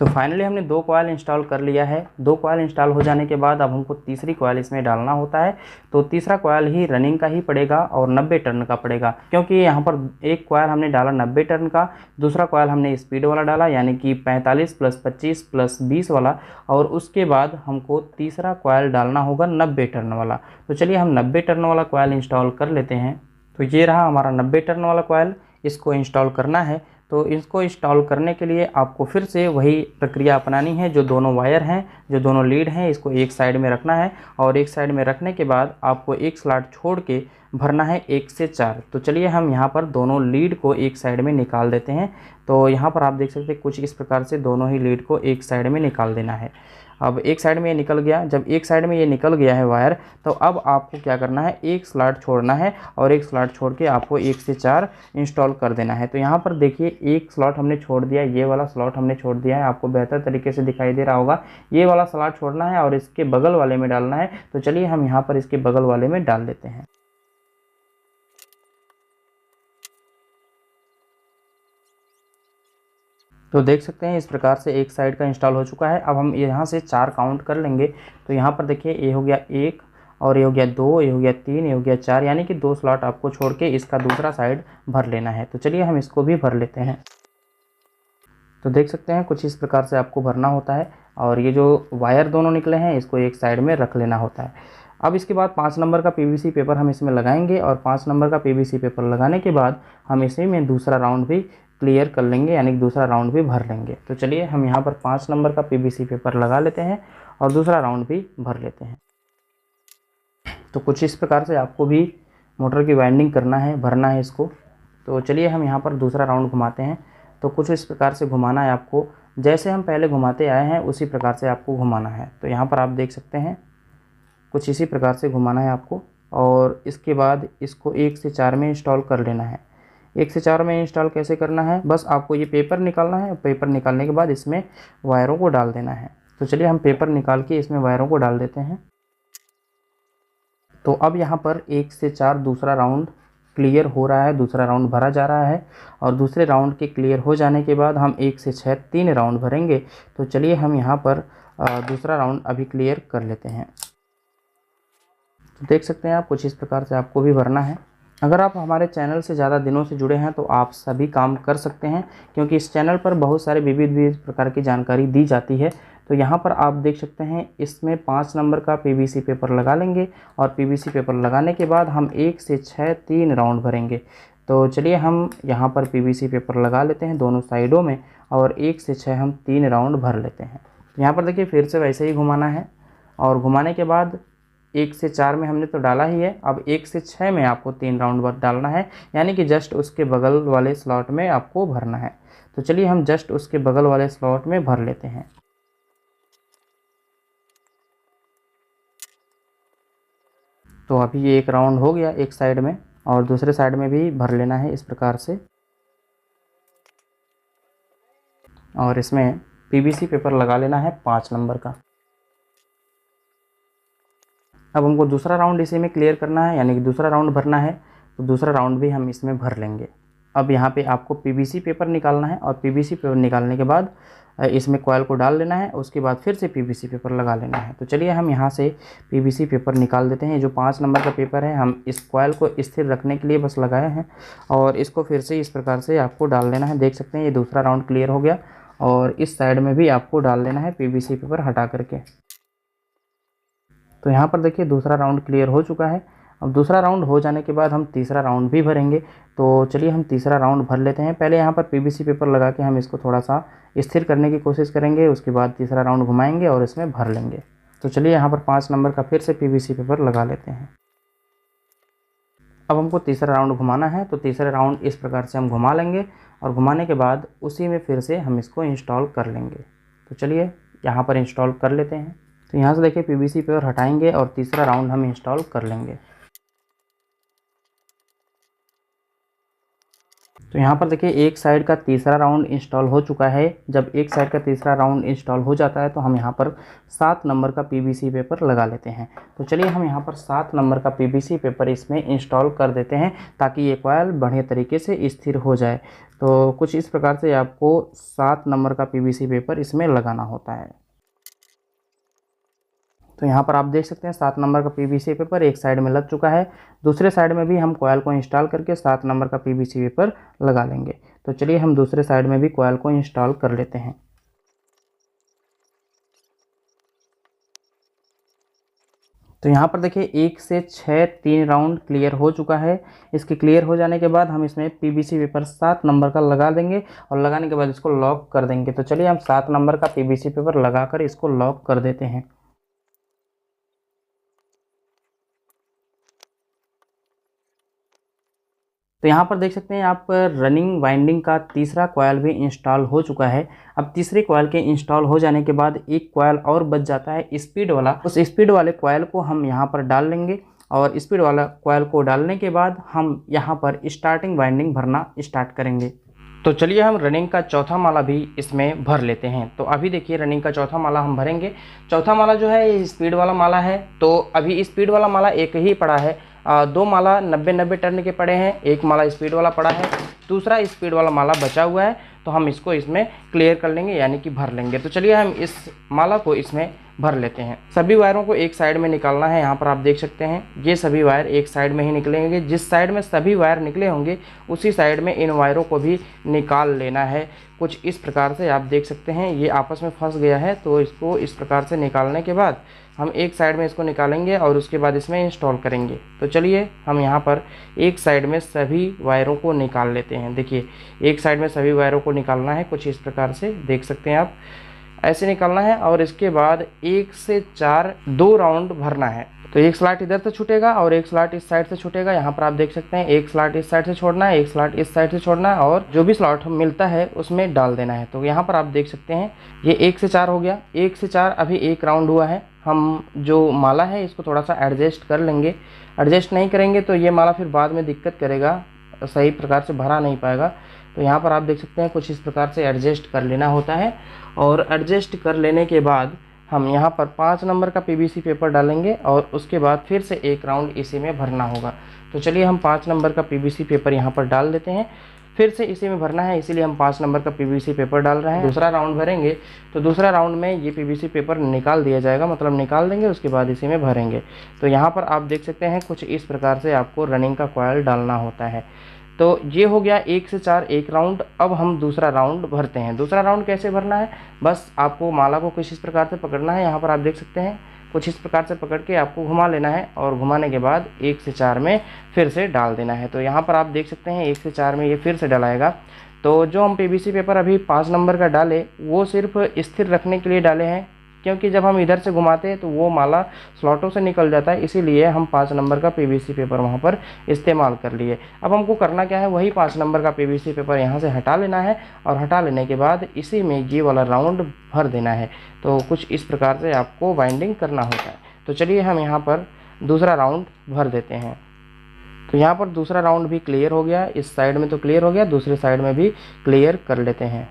तो फाइनली हमने 2 कॉइल इंस्टॉल कर लिया है। 2 कॉइल इंस्टॉल हो जाने के बाद अब हमको तीसरी कॉइल इसमें डालना होता है। तो तीसरा कॉइल ही रनिंग का ही पड़ेगा और 90 टर्न का पड़ेगा, क्योंकि यहाँ पर एक कॉइल हमने डाला 90 टर्न का, दूसरा कॉइल हमने स्पीड वाला डाला यानी कि 45 + 25 + 20 वाला, और उसके बाद हमको तीसरा कॉइल डालना होगा 90 टर्न वाला। तो चलिए हम 90 टर्न वाला कॉइल इंस्टॉल कर लेते हैं। तो ये रहा हमारा 90 टर्न वाला कॉइल, इसको इंस्टॉल करना है। तो इसको इंस्टॉल करने के लिए आपको फिर से वही प्रक्रिया अपनानी है। जो दोनों वायर हैं, जो दोनों लीड हैं, इसको एक साइड में रखना है और एक साइड में रखने के बाद आपको एक स्लॉट छोड़ के भरना है 1 से 4। तो चलिए हम यहाँ पर दोनों लीड को एक साइड में निकाल देते हैं। तो यहाँ पर आप देख सकते हैं कुछ इस प्रकार से दोनों ही लीड को एक साइड में निकाल देना है। अब एक साइड में ये निकल गया। जब एक साइड में ये निकल गया है वायर, तो अब आपको क्या करना है, एक स्लॉट छोड़ना है और एक स्लॉट छोड़ के आपको 1 से 4 इंस्टॉल कर देना है। तो यहाँ पर देखिए एक स्लॉट हमने छोड़ दिया, ये वाला स्लॉट हमने छोड़ दिया है, आपको बेहतर तरीके से दिखाई दे रहा होगा। ये वाला स्लॉट छोड़ना है और इसके बगल वाले में डालना है। तो चलिए हम यहाँ पर इसके बगल वाले में डाल देते हैं। तो देख सकते हैं इस प्रकार से एक साइड का इंस्टॉल हो चुका है। अब हम यहाँ से 4 काउंट कर लेंगे। तो यहाँ पर देखिए ये हो गया 1 और ये हो गया 2, ये हो गया 3, ये हो गया 4, यानी कि 2 स्लॉट आपको छोड़ के इसका दूसरा साइड भर लेना है। तो चलिए हम इसको भी भर लेते हैं। तो देख सकते हैं कुछ इस प्रकार से आपको भरना होता है और ये जो वायर दोनों निकले हैं इसको एक साइड में रख लेना होता है। अब इसके बाद 5 नंबर का पीवीसी पेपर हम इसमें लगाएंगे और 5 नंबर का पीवीसी पेपर लगाने के बाद हम इसी में दूसरा राउंड भी क्लियर कर लेंगे, यानी कि दूसरा राउंड भी भर लेंगे। तो चलिए हम यहाँ पर 5 नंबर का पीवीसी पेपर लगा लेते हैं और दूसरा राउंड भी भर लेते हैं। तो कुछ इस प्रकार से आपको भी मोटर की वाइंडिंग करना है, भरना है इसको। तो चलिए हम यहाँ पर दूसरा राउंड घुमाते हैं। तो कुछ इस प्रकार से घुमाना है आपको, जैसे हम पहले घुमाते आए हैं उसी प्रकार से आपको घुमाना है। तो यहाँ पर आप देख सकते हैं कुछ इसी प्रकार से घुमाना है आपको और इसके बाद इसको 1 से 4 में इंस्टॉल कर लेना है। 1 से 4 में इंस्टॉल कैसे करना है, बस आपको ये पेपर निकालना है। पेपर निकालने के बाद इसमें वायरों को डाल देना है। तो चलिए हम पेपर निकाल के इसमें वायरों को डाल देते हैं। तो अब यहाँ पर 1 से 4 दूसरा राउंड क्लियर हो रहा है, दूसरा राउंड भरा जा रहा है और दूसरे राउंड के क्लियर हो जाने के बाद हम 1 से 6 3 राउंड भरेंगे। तो चलिए हम यहाँ पर दूसरा राउंड अभी क्लियर कर लेते हैं। तो देख सकते हैं आप कुछ इस प्रकार से आपको भी भरना है। अगर आप हमारे चैनल से ज़्यादा दिनों से जुड़े हैं तो आप सभी काम कर सकते हैं, क्योंकि इस चैनल पर बहुत सारे विविध प्रकार की जानकारी दी जाती है। तो यहाँ पर आप देख सकते हैं इसमें 5 नंबर का पीवीसी पेपर लगा लेंगे और पीवीसी पेपर लगाने के बाद हम 1 से 6 3 राउंड भरेंगे। तो चलिए हम यहाँ पर पीवीसी पेपर लगा लेते हैं दोनों साइडों में और 1 से 6 हम 3 राउंड भर लेते हैं। यहाँ पर देखिए फिर से वैसे ही घुमाना है और घुमाने के बाद 1 से 4 में हमने तो डाला ही है, अब 1 से 6 में आपको 3 राउंड भर डालना है, यानी कि जस्ट उसके बगल वाले स्लॉट में आपको भरना है। तो चलिए हम जस्ट उसके बगल वाले स्लॉट में भर लेते हैं। तो अभी ये एक राउंड हो गया एक साइड में और दूसरे साइड में भी भर लेना है इस प्रकार से। और इसमें पीवीसी पेपर लगा लेना है 5 नंबर का। अब हमको दूसरा राउंड इसी में क्लियर करना है, यानी कि दूसरा राउंड भरना है। तो दूसरा राउंड भी हम इसमें भर लेंगे। अब यहाँ पे आपको पीवीसी पेपर निकालना है और पीवीसी पेपर निकालने के बाद इसमें कॉयल को डाल लेना है, उसके बाद फिर से पीवीसी पेपर लगा लेना है। तो चलिए हम यहाँ से पीवीसी पेपर निकाल देते हैं। जो 5 नंबर का पेपर है हम इस कॉयल को स्थिर रखने के लिए बस लगाए हैं और इसको फिर से इस प्रकार से आपको डाल लेना है। देख सकते हैं ये दूसरा राउंड क्लियर हो गया और इस साइड में भी आपको डाल लेना है पीवीसी पेपर हटा करके। तो यहाँ पर देखिए दूसरा राउंड क्लियर हो चुका है। अब दूसरा राउंड हो जाने के बाद हम तीसरा राउंड भी भरेंगे। तो चलिए हम तीसरा राउंड भर लेते हैं। पहले यहाँ पर पीवीसी पेपर लगा के हम इसको थोड़ा सा स्थिर करने की कोशिश करेंगे, उसके बाद तीसरा राउंड घुमाएंगे और इसमें भर लेंगे। तो चलिए यहाँ पर 5 नंबर का फिर से पीवीसी पेपर लगा लेते हैं। अब हमको तीसरा राउंड घुमाना है, तो तीसरा राउंड इस प्रकार से हम घुमा लेंगे और घुमाने के बाद उसी में फिर से हम इसको इंस्टॉल कर लेंगे। तो चलिए यहाँ पर इंस्टॉल कर लेते हैं। तो यहाँ से देखिए पीवीसी पेपर हटाएंगे और तीसरा राउंड हम इंस्टॉल कर लेंगे। तो यहाँ पर देखिए एक साइड का तीसरा राउंड इंस्टॉल हो चुका है। जब एक साइड का तीसरा राउंड इंस्टॉल हो जाता है तो हम यहाँ पर 7 नंबर का पीवीसी पेपर लगा लेते हैं। तो चलिए हम यहाँ पर 7 नंबर का पीवीसी पेपर इसमें इंस्टॉल कर देते हैं ताकि ये कॉयल बढ़िया तरीके से स्थिर हो जाए। तो कुछ इस प्रकार से आपको 7 नंबर का पीवीसी पेपर इसमें लगाना होता है। तो यहाँ पर आप देख सकते हैं 7 नंबर का पीवीसी पेपर एक साइड में लग चुका है। दूसरे साइड में भी हम कॉयल को इंस्टॉल करके 7 नंबर का पीवीसी पेपर लगा लेंगे। तो चलिए हम दूसरे साइड में भी कॉयल को इंस्टॉल कर लेते हैं। तो यहाँ पर देखिए 1 से 6 3 राउंड क्लियर हो चुका है। इसके क्लियर हो जाने के बाद हम इसमें पीवीसी पेपर 7 नंबर का लगा देंगे और लगाने के बाद इसको लॉक कर देंगे। तो चलिए हम 7 नंबर का पीवीसी पेपर लगाकर इसको लॉक कर देते हैं। तो यहाँ पर देख सकते हैं आप रनिंग वाइंडिंग का तीसरा कॉयल भी इंस्टॉल हो चुका है। अब तीसरे कॉयल के इंस्टॉल हो जाने के बाद एक कॉयल और बच जाता है स्पीड वाला। उस स्पीड वाले कॉयल को हम यहाँ पर डाल लेंगे और स्पीड वाला कॉयल को डालने के बाद हम यहाँ पर स्टार्टिंग वाइंडिंग भरना स्टार्ट करेंगे। तो चलिए हम रनिंग का चौथा माला भी इसमें भर लेते हैं। तो अभी देखिए रनिंग का चौथा माला हम भरेंगे। चौथा माला जो है ये स्पीड वाला माला है। तो अभी स्पीड वाला माला एक ही पड़ा है। 2 माला 90-90 टर्न के पड़े हैं, एक माला स्पीड वाला पड़ा है, दूसरा स्पीड वाला माला बचा हुआ है। तो हम इसको इसमें क्लियर कर लेंगे यानी कि भर लेंगे। तो चलिए हम इस माला को इसमें भर लेते हैं। सभी वायरों को एक साइड में निकालना है। यहाँ पर आप देख सकते हैं ये सभी वायर एक साइड में ही निकलेंगे। जिस साइड में सभी वायर निकले होंगे उसी साइड में इन वायरों को भी निकाल लेना है। कुछ इस प्रकार से आप देख सकते हैं ये आपस में फंस गया है। तो इसको इस प्रकार से निकालने के बाद हम एक साइड में इसको निकालेंगे और उसके बाद इसमें इंस्टॉल करेंगे। तो चलिए हम यहाँ पर एक साइड में सभी वायरों को निकाल लेते हैं। देखिए एक साइड में सभी वायरों को निकालना है कुछ इस प्रकार से, देख सकते हैं आप ऐसे निकालना है। और इसके बाद 1 से 4 2 राउंड भरना है। तो एक स्लॉट इधर से छूटेगा और एक स्लॉट इस साइड से छूटेगा। यहाँ पर आप देख सकते हैं एक स्लॉट इस साइड से छोड़ना है, एक स्लॉट इस साइड से छोड़ना है और जो भी स्लॉट मिलता है उसमें डाल देना है। तो यहाँ पर आप देख सकते हैं ये 1 से 4 हो गया। 1 से 4 अभी एक राउंड हुआ है। हम जो माला है इसको थोड़ा सा एडजस्ट कर लेंगे। एडजस्ट नहीं करेंगे तो ये माला फिर बाद में दिक्कत करेगा, सही प्रकार से भरा नहीं पाएगा। तो यहाँ पर आप देख सकते हैं कुछ इस प्रकार से एडजस्ट कर लेना होता है। और एडजस्ट कर लेने के बाद हम यहाँ पर 5 नंबर का पीवीसी पेपर डालेंगे और उसके बाद फिर से एक राउंड इसी में भरना होगा। तो चलिए हम 5 नंबर का पीवीसी पेपर यहाँ पर डाल देते हैं। फिर से इसी में भरना है इसीलिए हम 5 नंबर का पीवीसी पेपर डाल रहे हैं। दूसरा राउंड भरेंगे तो दूसरा राउंड में ये पीवीसी पेपर निकाल दिया जाएगा, मतलब निकाल देंगे उसके बाद इसी में भरेंगे। तो यहाँ पर आप देख सकते हैं कुछ इस प्रकार से आपको रनिंग का कॉयल डालना होता है। तो ये हो गया 1 से 4 एक राउंड। अब हम दूसरा राउंड भरते हैं। दूसरा राउंड कैसे भरना है, बस आपको माला को कुछ इस प्रकार से पकड़ना है। यहाँ पर आप देख सकते हैं कुछ इस प्रकार से पकड़ के आपको घुमा लेना है और घुमाने के बाद 1 से 4 में फिर से डाल देना है। तो यहाँ पर आप देख सकते हैं 1 से 4 में ये फिर से डलाएगा। तो जो हम पीवीसी पेपर अभी 5 नंबर का डाले वो सिर्फ स्थिर रखने के लिए डाले हैं, क्योंकि जब हम इधर से घुमाते हैं तो वो माला स्लॉटों से निकल जाता है, इसीलिए हम 5 नंबर का पीवीसी पेपर वहाँ पर इस्तेमाल कर लिए। अब हमको करना क्या है, वही 5 नंबर का पीवीसी पेपर यहाँ से हटा लेना है और हटा लेने के बाद इसी में ये वाला राउंड भर देना है। तो कुछ इस प्रकार से आपको वाइंडिंग करना होता है। तो चलिए हम यहाँ पर दूसरा राउंड भर देते हैं। तो यहाँ पर दूसरा राउंड भी क्लियर हो गया। इस साइड में तो क्लियर हो गया, दूसरे साइड में भी क्लियर कर लेते हैं।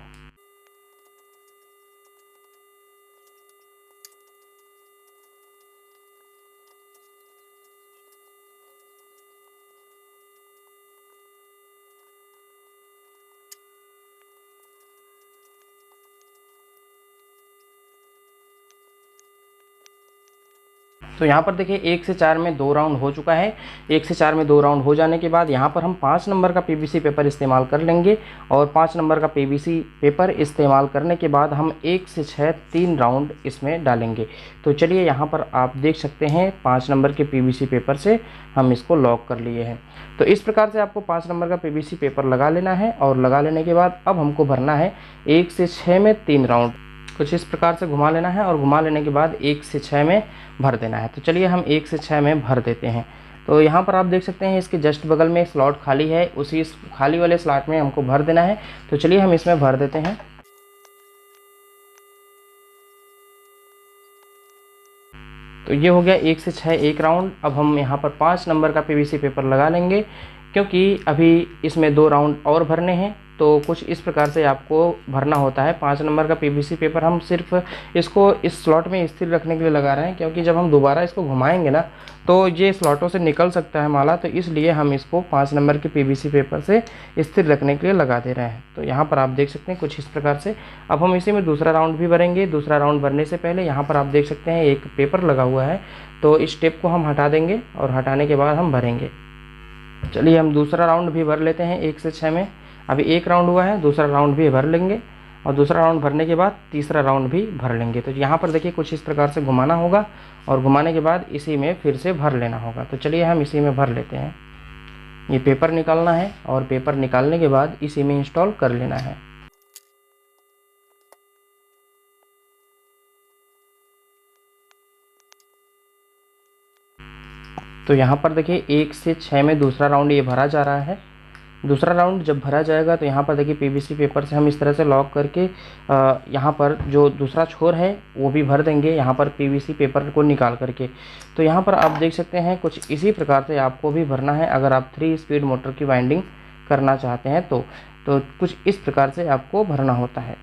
तो यहाँ पर देखिए 1 से 4 में 2 राउंड हो चुका है। 1 से 4 में 2 राउंड हो जाने के बाद यहाँ पर हम 5 नंबर का पीवीसी पेपर इस्तेमाल कर लेंगे और 5 नंबर का पीवीसी पेपर इस्तेमाल करने के बाद हम 1 से 6 3 राउंड इसमें डालेंगे। तो चलिए यहाँ पर आप देख सकते हैं 5 नंबर के पीवीसी पेपर से हम इसको लॉक कर लिए हैं। तो इस प्रकार से आपको 5 नंबर का पीवीसी पेपर लगा लेना है और लगा लेने के बाद अब हमको भरना है 1 से 6 में 3 राउंड। कुछ इस प्रकार से घुमा लेना है और घुमा लेने के बाद 1 से 6 में भर देना है। तो चलिए हम 1 से 6 में भर देते हैं। तो यहाँ पर आप देख सकते हैं इसके जस्ट बगल में स्लॉट खाली है, उसी खाली वाले स्लॉट में हमको भर देना है। तो चलिए हम इसमें भर देते हैं। तो ये हो गया 1 से 6 एक राउंड। अब हम यहाँ पर 5 नंबर का पीवीसी पेपर लगा लेंगे क्योंकि अभी इसमें 2 राउंड और भरने हैं। तो कुछ इस प्रकार से आपको भरना होता है। 5 नंबर का पीवीसी पेपर हम सिर्फ इसको इस स्लॉट में स्थिर रखने के लिए लगा रहे हैं क्योंकि जब हम दोबारा इसको घुमाएंगे ना तो ये स्लॉटों से निकल सकता है माला, तो इसलिए हम इसको 5 नंबर के पीवीसी पेपर से स्थिर रखने के लिए लगा दे रहे हैं। तो यहाँ पर आप देख सकते हैं कुछ इस प्रकार से। अब हम इसी में दूसरा राउंड भी भरेंगे। दूसरा राउंड भरने से पहले यहाँ पर आप देख सकते हैं एक पेपर लगा हुआ है, तो इस टेप को हम हटा देंगे और हटाने के बाद हम भरेंगे। चलिए हम दूसरा राउंड भी भर लेते हैं 1 से 6 में। अभी एक राउंड हुआ है, दूसरा राउंड भी भर लेंगे और दूसरा राउंड भरने के बाद तीसरा राउंड भी भर लेंगे। तो यहाँ पर देखिए कुछ इस प्रकार से घुमाना होगा और घुमाने के बाद इसी में फिर से भर लेना होगा। तो चलिए हम इसी में भर लेते हैं। ये पेपर निकालना है और पेपर निकालने के बाद इसी में इंस्टॉल कर लेना है। तो यहाँ पर देखिए 1 से 6 में दूसरा राउंड ये भरा जा रहा है। दूसरा राउंड जब भरा जाएगा तो यहाँ पर देखिए पीवीसी पेपर से हम इस तरह से लॉक करके यहाँ पर जो दूसरा छोर है वो भी भर देंगे, यहाँ पर पीवीसी पेपर को निकाल करके। तो यहाँ पर आप देख सकते हैं कुछ इसी प्रकार से आपको भी भरना है। अगर आप 3 स्पीड मोटर की वाइंडिंग करना चाहते हैं तो कुछ इस प्रकार से आपको भरना होता है।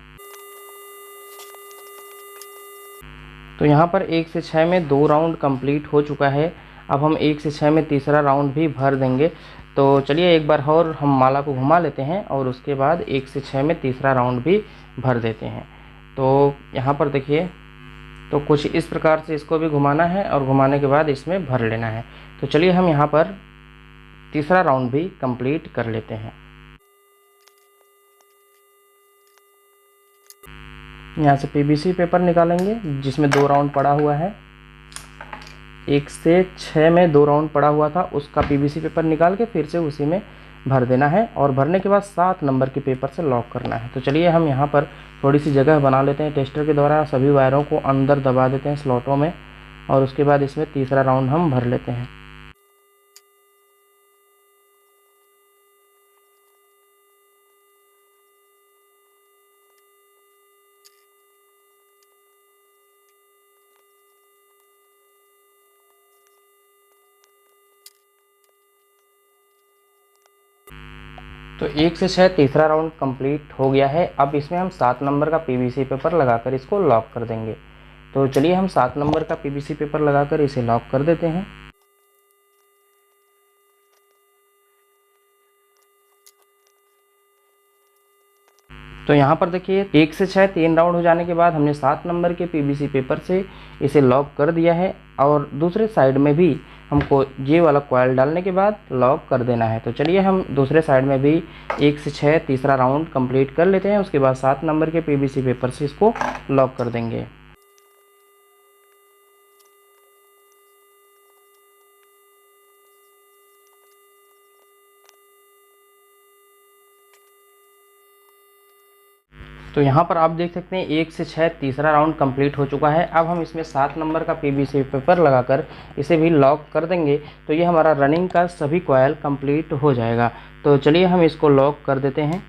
तो यहाँ पर 1 से 6 में 2 राउंड कंप्लीट हो चुका है। अब हम 1 से 6 में तीसरा राउंड भी भर देंगे। तो चलिए एक बार और हम माला को घुमा लेते हैं और उसके बाद 1 से 6 में तीसरा राउंड भी भर देते हैं। तो यहाँ पर देखिए तो कुछ इस प्रकार से इसको भी घुमाना है और घुमाने के बाद इसमें भर लेना है। तो चलिए हम यहाँ पर तीसरा राउंड भी कंप्लीट कर लेते हैं। यहाँ से पीवीसी पेपर निकालेंगे जिसमें 2 राउंड पड़ा हुआ है। 1 से 6 में 2 राउंड पड़ा हुआ था, उसका पीवीसी पेपर निकाल के फिर से उसी में भर देना है और भरने के बाद 7 नंबर के पेपर से लॉक करना है। तो चलिए हम यहाँ पर थोड़ी सी जगह बना लेते हैं। टेस्टर के द्वारा सभी वायरों को अंदर दबा देते हैं स्लॉटों में और उसके बाद इसमें तीसरा राउंड हम भर लेते हैं। तो 1 से 6 तीसरा राउंड कंप्लीट हो गया है। अब इसमें हम 7 नंबर का पीवीसी पेपर लगाकर इसको लॉक कर देंगे। तो चलिए हम 7 नंबर का पीवीसी पेपर लगाकर इसे लॉक कर देते हैं। तो यहाँ पर देखिए 1 से 6 3 राउंड हो जाने के बाद हमने 7 नंबर के पीवीसी पेपर से इसे लॉक कर दिया है और दूसरे साइड में भी हमको ये वाला कॉइल डालने के बाद लॉक कर देना है। तो चलिए हम दूसरे साइड में भी 1 से 6 तीसरा राउंड कंप्लीट कर लेते हैं। उसके बाद 7 नंबर के पीवीसी पेपर से इसको लॉक कर देंगे। तो यहाँ पर आप देख सकते हैं 1 से 6 तीसरा राउंड कंप्लीट हो चुका है। अब हम इसमें 7 नंबर का पीवीसी पेपर लगाकर इसे भी लॉक कर देंगे। तो ये हमारा रनिंग का सभी कॉइल कंप्लीट हो जाएगा। तो चलिए हम इसको लॉक कर देते हैं।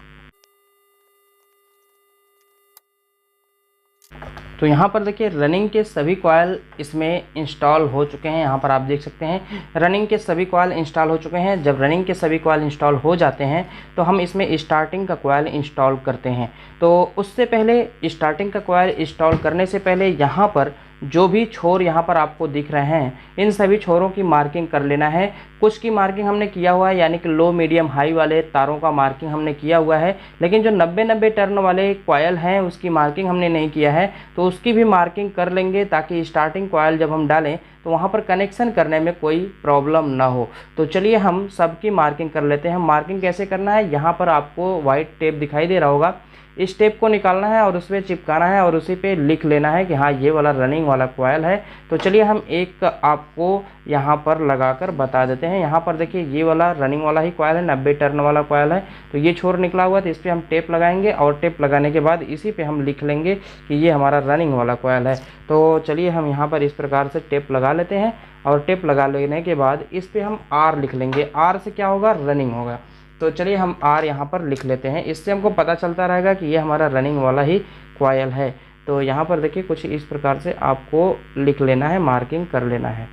तो यहाँ पर देखिए रनिंग के सभी कॉइल इसमें इंस्टॉल हो चुके हैं। यहाँ पर आप देख सकते हैं रनिंग के सभी कॉइल इंस्टॉल हो चुके हैं। जब रनिंग के सभी कॉइल इंस्टॉल हो जाते हैं तो हम इसमें स्टार्टिंग का कॉइल इंस्टॉल करते हैं। तो उससे पहले स्टार्टिंग का कॉइल इंस्टॉल करने से पहले यहाँ पर जो भी छोर यहाँ पर आपको दिख रहे हैं इन सभी छोरों की मार्किंग कर लेना है। कुछ की मार्किंग हमने किया हुआ है, यानी कि लो मीडियम हाई वाले तारों का मार्किंग हमने किया हुआ है, लेकिन जो 90-90 टर्न वाले कॉयल हैं उसकी मार्किंग हमने नहीं किया है, तो उसकी भी मार्किंग कर लेंगे ताकि स्टार्टिंग कॉयल जब हम डालें तो वहाँ पर कनेक्शन करने में कोई प्रॉब्लम ना हो। तो चलिए हम सबकी मार्किंग कर लेते हैं। मार्किंग कैसे करना है, यहाँ पर आपको वाइट टेप दिखाई दे रहा होगा, इस टेप को निकालना है और उस पर चिपकाना है और उसी पे लिख लेना है कि हाँ ये वाला रनिंग वाला कॉयल है। तो चलिए हम एक आपको यहाँ पर लगाकर बता देते हैं। यहाँ पर देखिए ये वाला रनिंग वाला ही कॉयल है, 90 टर्न वाला कॉयल है। तो ये छोर निकला हुआ है तो इस पर हम टेप लगाएंगे और टेप लगाने के बाद इसी पे हम लिख लेंगे कि ये हमारा रनिंग वाला कॉयल है। तो चलिए हम यहाँ पर इस प्रकार से टेप लगा लेते हैं और टेप लगा लेने के बाद इस पर हम आर लिख लेंगे। आर से क्या होगा, रनिंग होगा। तो चलिए हम आर यहाँ पर लिख लेते हैं, इससे हमको पता चलता रहेगा कि ये हमारा रनिंग वाला ही कॉयल है। तो यहाँ पर देखिए कुछ इस प्रकार से आपको लिख लेना है, मार्किंग कर लेना है।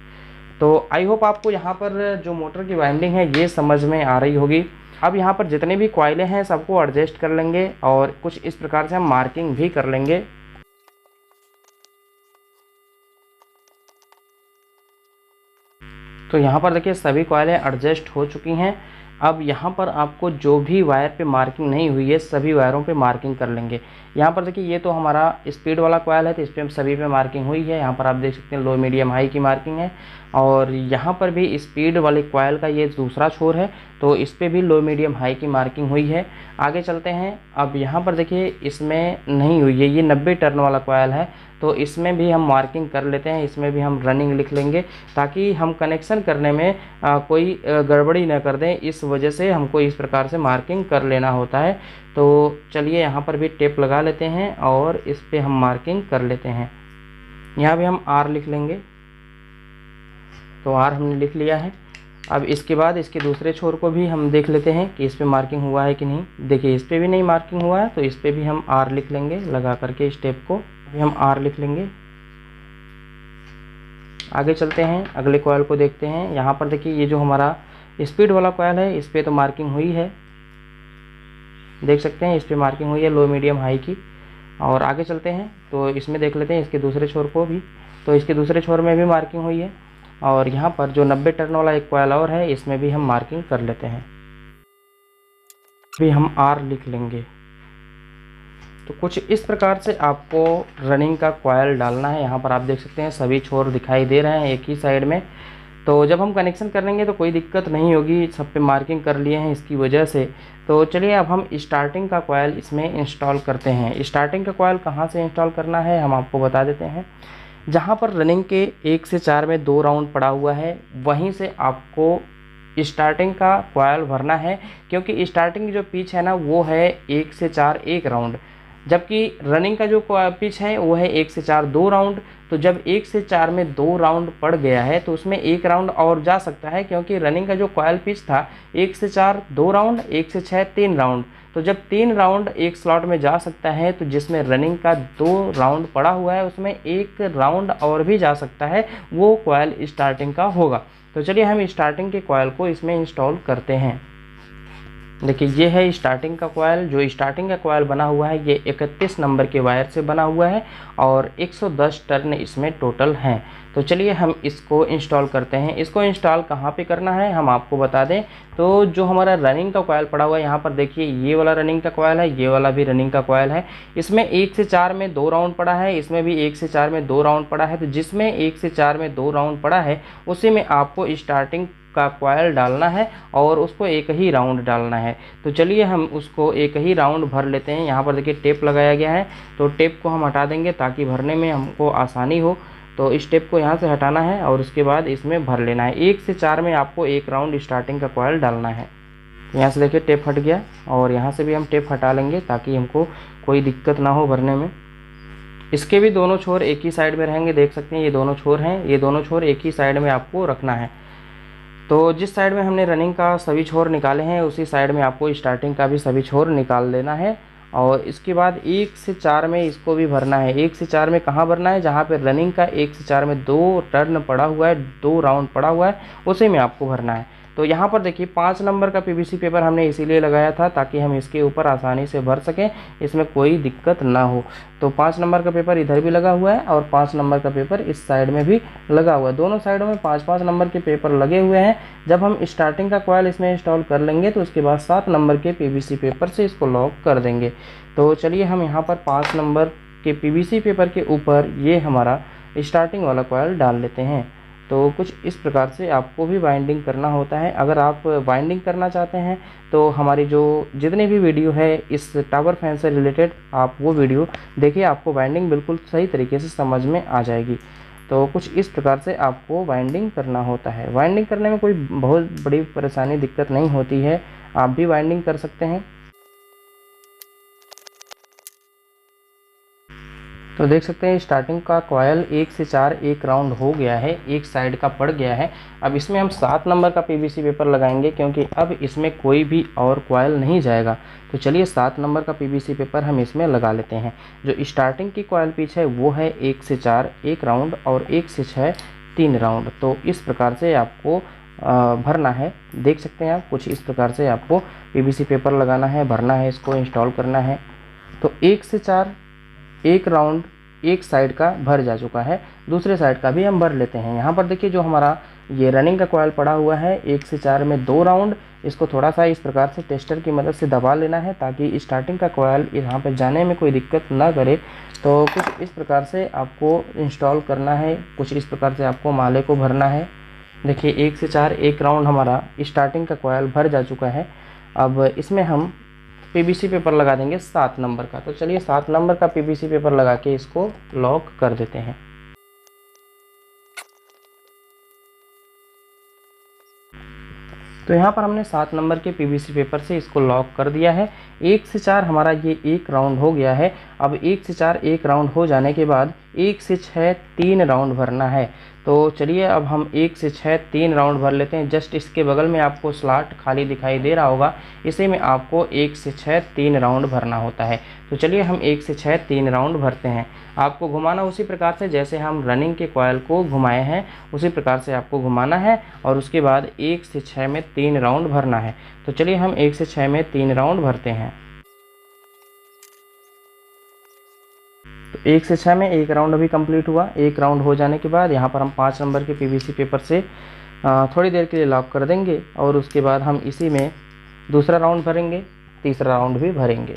तो आई होप आपको यहाँ पर जो मोटर की वाइंडिंग है ये समझ में आ रही होगी। अब यहाँ पर जितने भी कॉइलें हैं सबको एडजस्ट कर लेंगे और कुछ इस प्रकार से हम मार्किंग भी कर लेंगे। तो यहाँ पर देखिए सभी कॉइलें एडजस्ट हो चुकी हैं। अब यहाँ पर आपको जो भी वायर पे मार्किंग नहीं हुई है सभी वायरों पे मार्किंग कर लेंगे। यहाँ पर देखिए ये तो हमारा स्पीड वाला कॉयल है तो इस पर हम सभी पे मार्किंग हुई है। यहाँ पर आप देख सकते हैं लो मीडियम हाई की मार्किंग है और यहाँ पर भी स्पीड वाले कॉयल का ये दूसरा छोर है तो इस पर भी लो मीडियम हाई की मार्किंग हुई है। आगे चलते हैं। अब यहाँ पर देखिए इसमें नहीं हुई है, ये 90 टर्न वाला कॉयल है तो इसमें भी हम मार्किंग कर लेते हैं, इसमें भी हम रनिंग लिख लेंगे ताकि हम कनेक्शन करने में कोई गड़बड़ी न कर दें, इस वजह से हमको इस प्रकार से मार्किंग कर लेना होता है। तो चलिए यहाँ पर भी टेप लगा लेते हैं और इस पर हम मार्किंग कर लेते हैं। यहाँ भी हम आर लिख लेंगे। तो आर हमने लिख लिया है। अब इसके बाद इसके दूसरे छोर को भी हम देख लेते हैं कि इस पे मार्किंग हुआ है कि नहीं। देखिए इस पे भी नहीं मार्किंग हुआ है तो इस पे भी हम आर लिख लेंगे, लगा करके इस टेप को भी हम आर लिख लेंगे। आगे चलते हैं, अगले कॉयल को देखते हैं। यहाँ पर देखिए ये जो हमारा स्पीड वाला कॉयल है इस पर तो मार्किंग हुई है, देख सकते हैं इस पर मार्किंग हुई है लो मीडियम हाई की। और आगे चलते हैं तो इसमें देख लेते हैं इसके दूसरे छोर को भी, तो इसके दूसरे छोर में भी मार्किंग हुई है। और यहाँ पर जो 90 टर्न वाला एक कॉयल और है इसमें भी हम मार्किंग कर लेते हैं, भी हम आर लिख लेंगे। तो कुछ इस प्रकार से आपको रनिंग का कॉयल डालना है। यहाँ पर आप देख सकते हैं सभी छोर दिखाई दे रहे हैं एक ही साइड में। तो जब हम कनेक्शन करेंगे तो कोई दिक्कत नहीं होगी, सब पे मार्किंग कर लिए हैं इसकी वजह से। तो चलिए अब हम स्टार्टिंग का कॉयल इसमें इंस्टॉल करते हैं। स्टार्टिंग का कॉयल कहाँ से इंस्टॉल करना है हम आपको बता देते हैं। जहाँ पर रनिंग के 1 से 4 में 2 राउंड पड़ा हुआ है वहीं से आपको स्टार्टिंग का कॉयल भरना है, क्योंकि स्टार्टिंग की जो पिच है ना वो है 1 से 4 1 राउंड, जबकि रनिंग का जो पिच है वो है 1 से 4 2 राउंड। तो जब 1 से 4 में 2 राउंड पड़ गया है तो उसमें 1 राउंड और जा सकता है, क्योंकि रनिंग का जो कॉयल पिच था 1 से 4 2 राउंड, 1 से 6 3 राउंड। तो जब 3 राउंड एक स्लॉट में जा सकता है तो जिसमें रनिंग का 2 राउंड पड़ा हुआ है उसमें 1 राउंड और भी जा सकता है, वो कॉयल स्टार्टिंग का होगा। तो चलिए हम स्टार्टिंग के कॉयल को इसमें इंस्टॉल करते हैं। देखिए ये है स्टार्टिंग का कॉयल। जो स्टार्टिंग का कॉयल बना हुआ है ये 31 नंबर के वायर से बना हुआ है और 110 टर्न इसमें टोटल हैं। तो चलिए हम इसको इंस्टॉल करते हैं। इसको इंस्टॉल कहाँ पे करना है हम आपको बता दें। तो जो हमारा रनिंग का कॉयल पड़ा हुआ है यहाँ पर देखिए ये वाला रनिंग का कॉयल है, ये वाला भी रनिंग का कॉयल है। इसमें 1 से 4 में 2 राउंड पड़ा है, इसमें भी 1 से 4 में 2 राउंड पड़ा है। तो जिसमें 1 से 4 में 2 राउंड पड़ा है उसी में आपको स्टार्टिंग का कॉयल डालना है और उसको एक ही राउंड डालना है। तो चलिए हम उसको एक ही राउंड भर लेते हैं। यहाँ पर देखिए टेप लगाया गया है तो टेप को हम हटा देंगे ताकि भरने में हमको आसानी हो। तो इस टेप को यहाँ से हटाना है और उसके बाद इसमें भर लेना है। 1 से 4 में आपको 1 राउंड स्टार्टिंग का कॉयल डालना है। यहाँ से देखिए टेप हट गया और यहाँ से भी हम टेप हटा लेंगे ताकि हमको कोई दिक्कत ना हो भरने में। इसके भी दोनों छोर एक ही साइड में रहेंगे, देख सकते हैं ये दोनों छोर हैं, ये दोनों छोर एक ही साइड में आपको रखना है। तो जिस साइड में हमने रनिंग का सभी छोर निकाले हैं उसी साइड में आपको स्टार्टिंग का भी सभी छोर निकाल लेना है। और इसके बाद 1 से 4 में इसको भी भरना है। 1 से 4 में कहाँ भरना है, जहाँ पे रनिंग का 1 से 4 में 2 टर्न पड़ा हुआ है, 2 राउंड पड़ा हुआ है, उसी में आपको भरना है। तो यहाँ पर देखिए 5 नंबर का पीवीसी पेपर हमने इसीलिए लगाया था ताकि हम इसके ऊपर आसानी से भर सकें, इसमें कोई दिक्कत ना हो। तो 5 नंबर का पेपर इधर भी लगा हुआ है और 5 नंबर का पेपर इस साइड में भी लगा हुआ है। दोनों साइडों में 5-5 नंबर के पेपर लगे हुए हैं। जब हम स्टार्टिंग का कॉयल इसमें इंस्टॉल कर लेंगे तो उसके बाद 7 नंबर के पीवीसी पेपर से इसको लॉक कर देंगे। तो चलिए हम यहाँ पर 5 नंबर के पीवीसी पेपर के ऊपर ये हमारा स्टार्टिंग वाला कॉयल डाल लेते हैं। तो कुछ इस प्रकार से आपको भी वाइंडिंग करना होता है। अगर आप वाइंडिंग करना चाहते हैं तो हमारी जो जितनी भी वीडियो है इस टावर फैन से रिलेटेड, आप वो वीडियो देखिए, आपको वाइंडिंग बिल्कुल सही तरीके से समझ में आ जाएगी। तो कुछ इस प्रकार से आपको वाइंडिंग करना होता है। वाइंडिंग करने में कोई बहुत बड़ी परेशानी दिक्कत नहीं होती है, आप भी वाइंडिंग कर सकते हैं। तो देख सकते हैं स्टार्टिंग का कॉयल 1 से 4 एक राउंड हो गया है, एक साइड का पड़ गया है। अब इसमें हम 7 नंबर का पीवीसी पेपर लगाएंगे क्योंकि अब इसमें कोई भी और कॉयल नहीं जाएगा। तो चलिए 7 नंबर का पीवीसी पेपर हम इसमें लगा लेते हैं। जो स्टार्टिंग की कॉयल पिच है वो है 1 से 4 एक राउंड और 1 से 6 3 राउंड। तो इस प्रकार से आपको भरना है। देख सकते हैं आप, कुछ इस प्रकार से आपको पीवीसी पेपर लगाना है, भरना है, इसको इंस्टॉल करना है। तो 1 से 4 एक राउंड एक साइड का भर जा चुका है, दूसरे साइड का भी हम भर लेते हैं। यहाँ पर देखिए जो हमारा ये रनिंग का कॉयल पड़ा हुआ है 1 से 4 में 2 राउंड, इसको थोड़ा सा इस प्रकार से टेस्टर की मदद से दबा लेना है ताकि स्टार्टिंग का कॉयल यहाँ पर जाने में कोई दिक्कत ना करे। तो कुछ इस प्रकार से आपको इंस्टॉल करना है, कुछ इस प्रकार से आपको माले को भरना है। देखिए 1 से 4 एक राउंड हमारा स्टार्टिंग का कॉयल भर जा चुका है। अब इसमें हम पीवीसी पेपर लगा देंगे 7 नंबर का। तो चलिए 7 नंबर का पीवीसी पेपर लगा के इसको लॉक कर देते हैं। तो यहाँ पर हमने 7 नंबर के पीवीसी पेपर से इसको लॉक कर दिया है। 1 से 4 हमारा ये एक राउंड हो गया है। अब 1 से 4 एक राउंड हो जाने के बाद 1 से 6 3 राउंड भरना है। तो चलिए अब हम 1 से 6 3 राउंड भर लेते हैं। जस्ट इसके बगल में आपको स्लॉट खाली दिखाई दे रहा होगा, इसी में आपको 1 से 6 3 राउंड भरना होता है। तो चलिए हम 1 से 6 3 राउंड भरते हैं। आपको घुमाना उसी प्रकार से जैसे हम रनिंग के कॉयल को घुमाए हैं, उसी प्रकार से आपको घुमाना है और उसके बाद 1 से 6 में 3 राउंड भरना है। तो चलिए हम 1 से 6 में 3 राउंड भरते हैं। तो 1 से 6 में एक राउंड अभी कंप्लीट हुआ। एक राउंड हो जाने के बाद यहाँ पर हम 5 नंबर के पीवीसी पेपर से थोड़ी देर के लिए लॉक कर देंगे और उसके बाद हम इसी में दूसरा राउंड भरेंगे, तीसरा राउंड भी भरेंगे।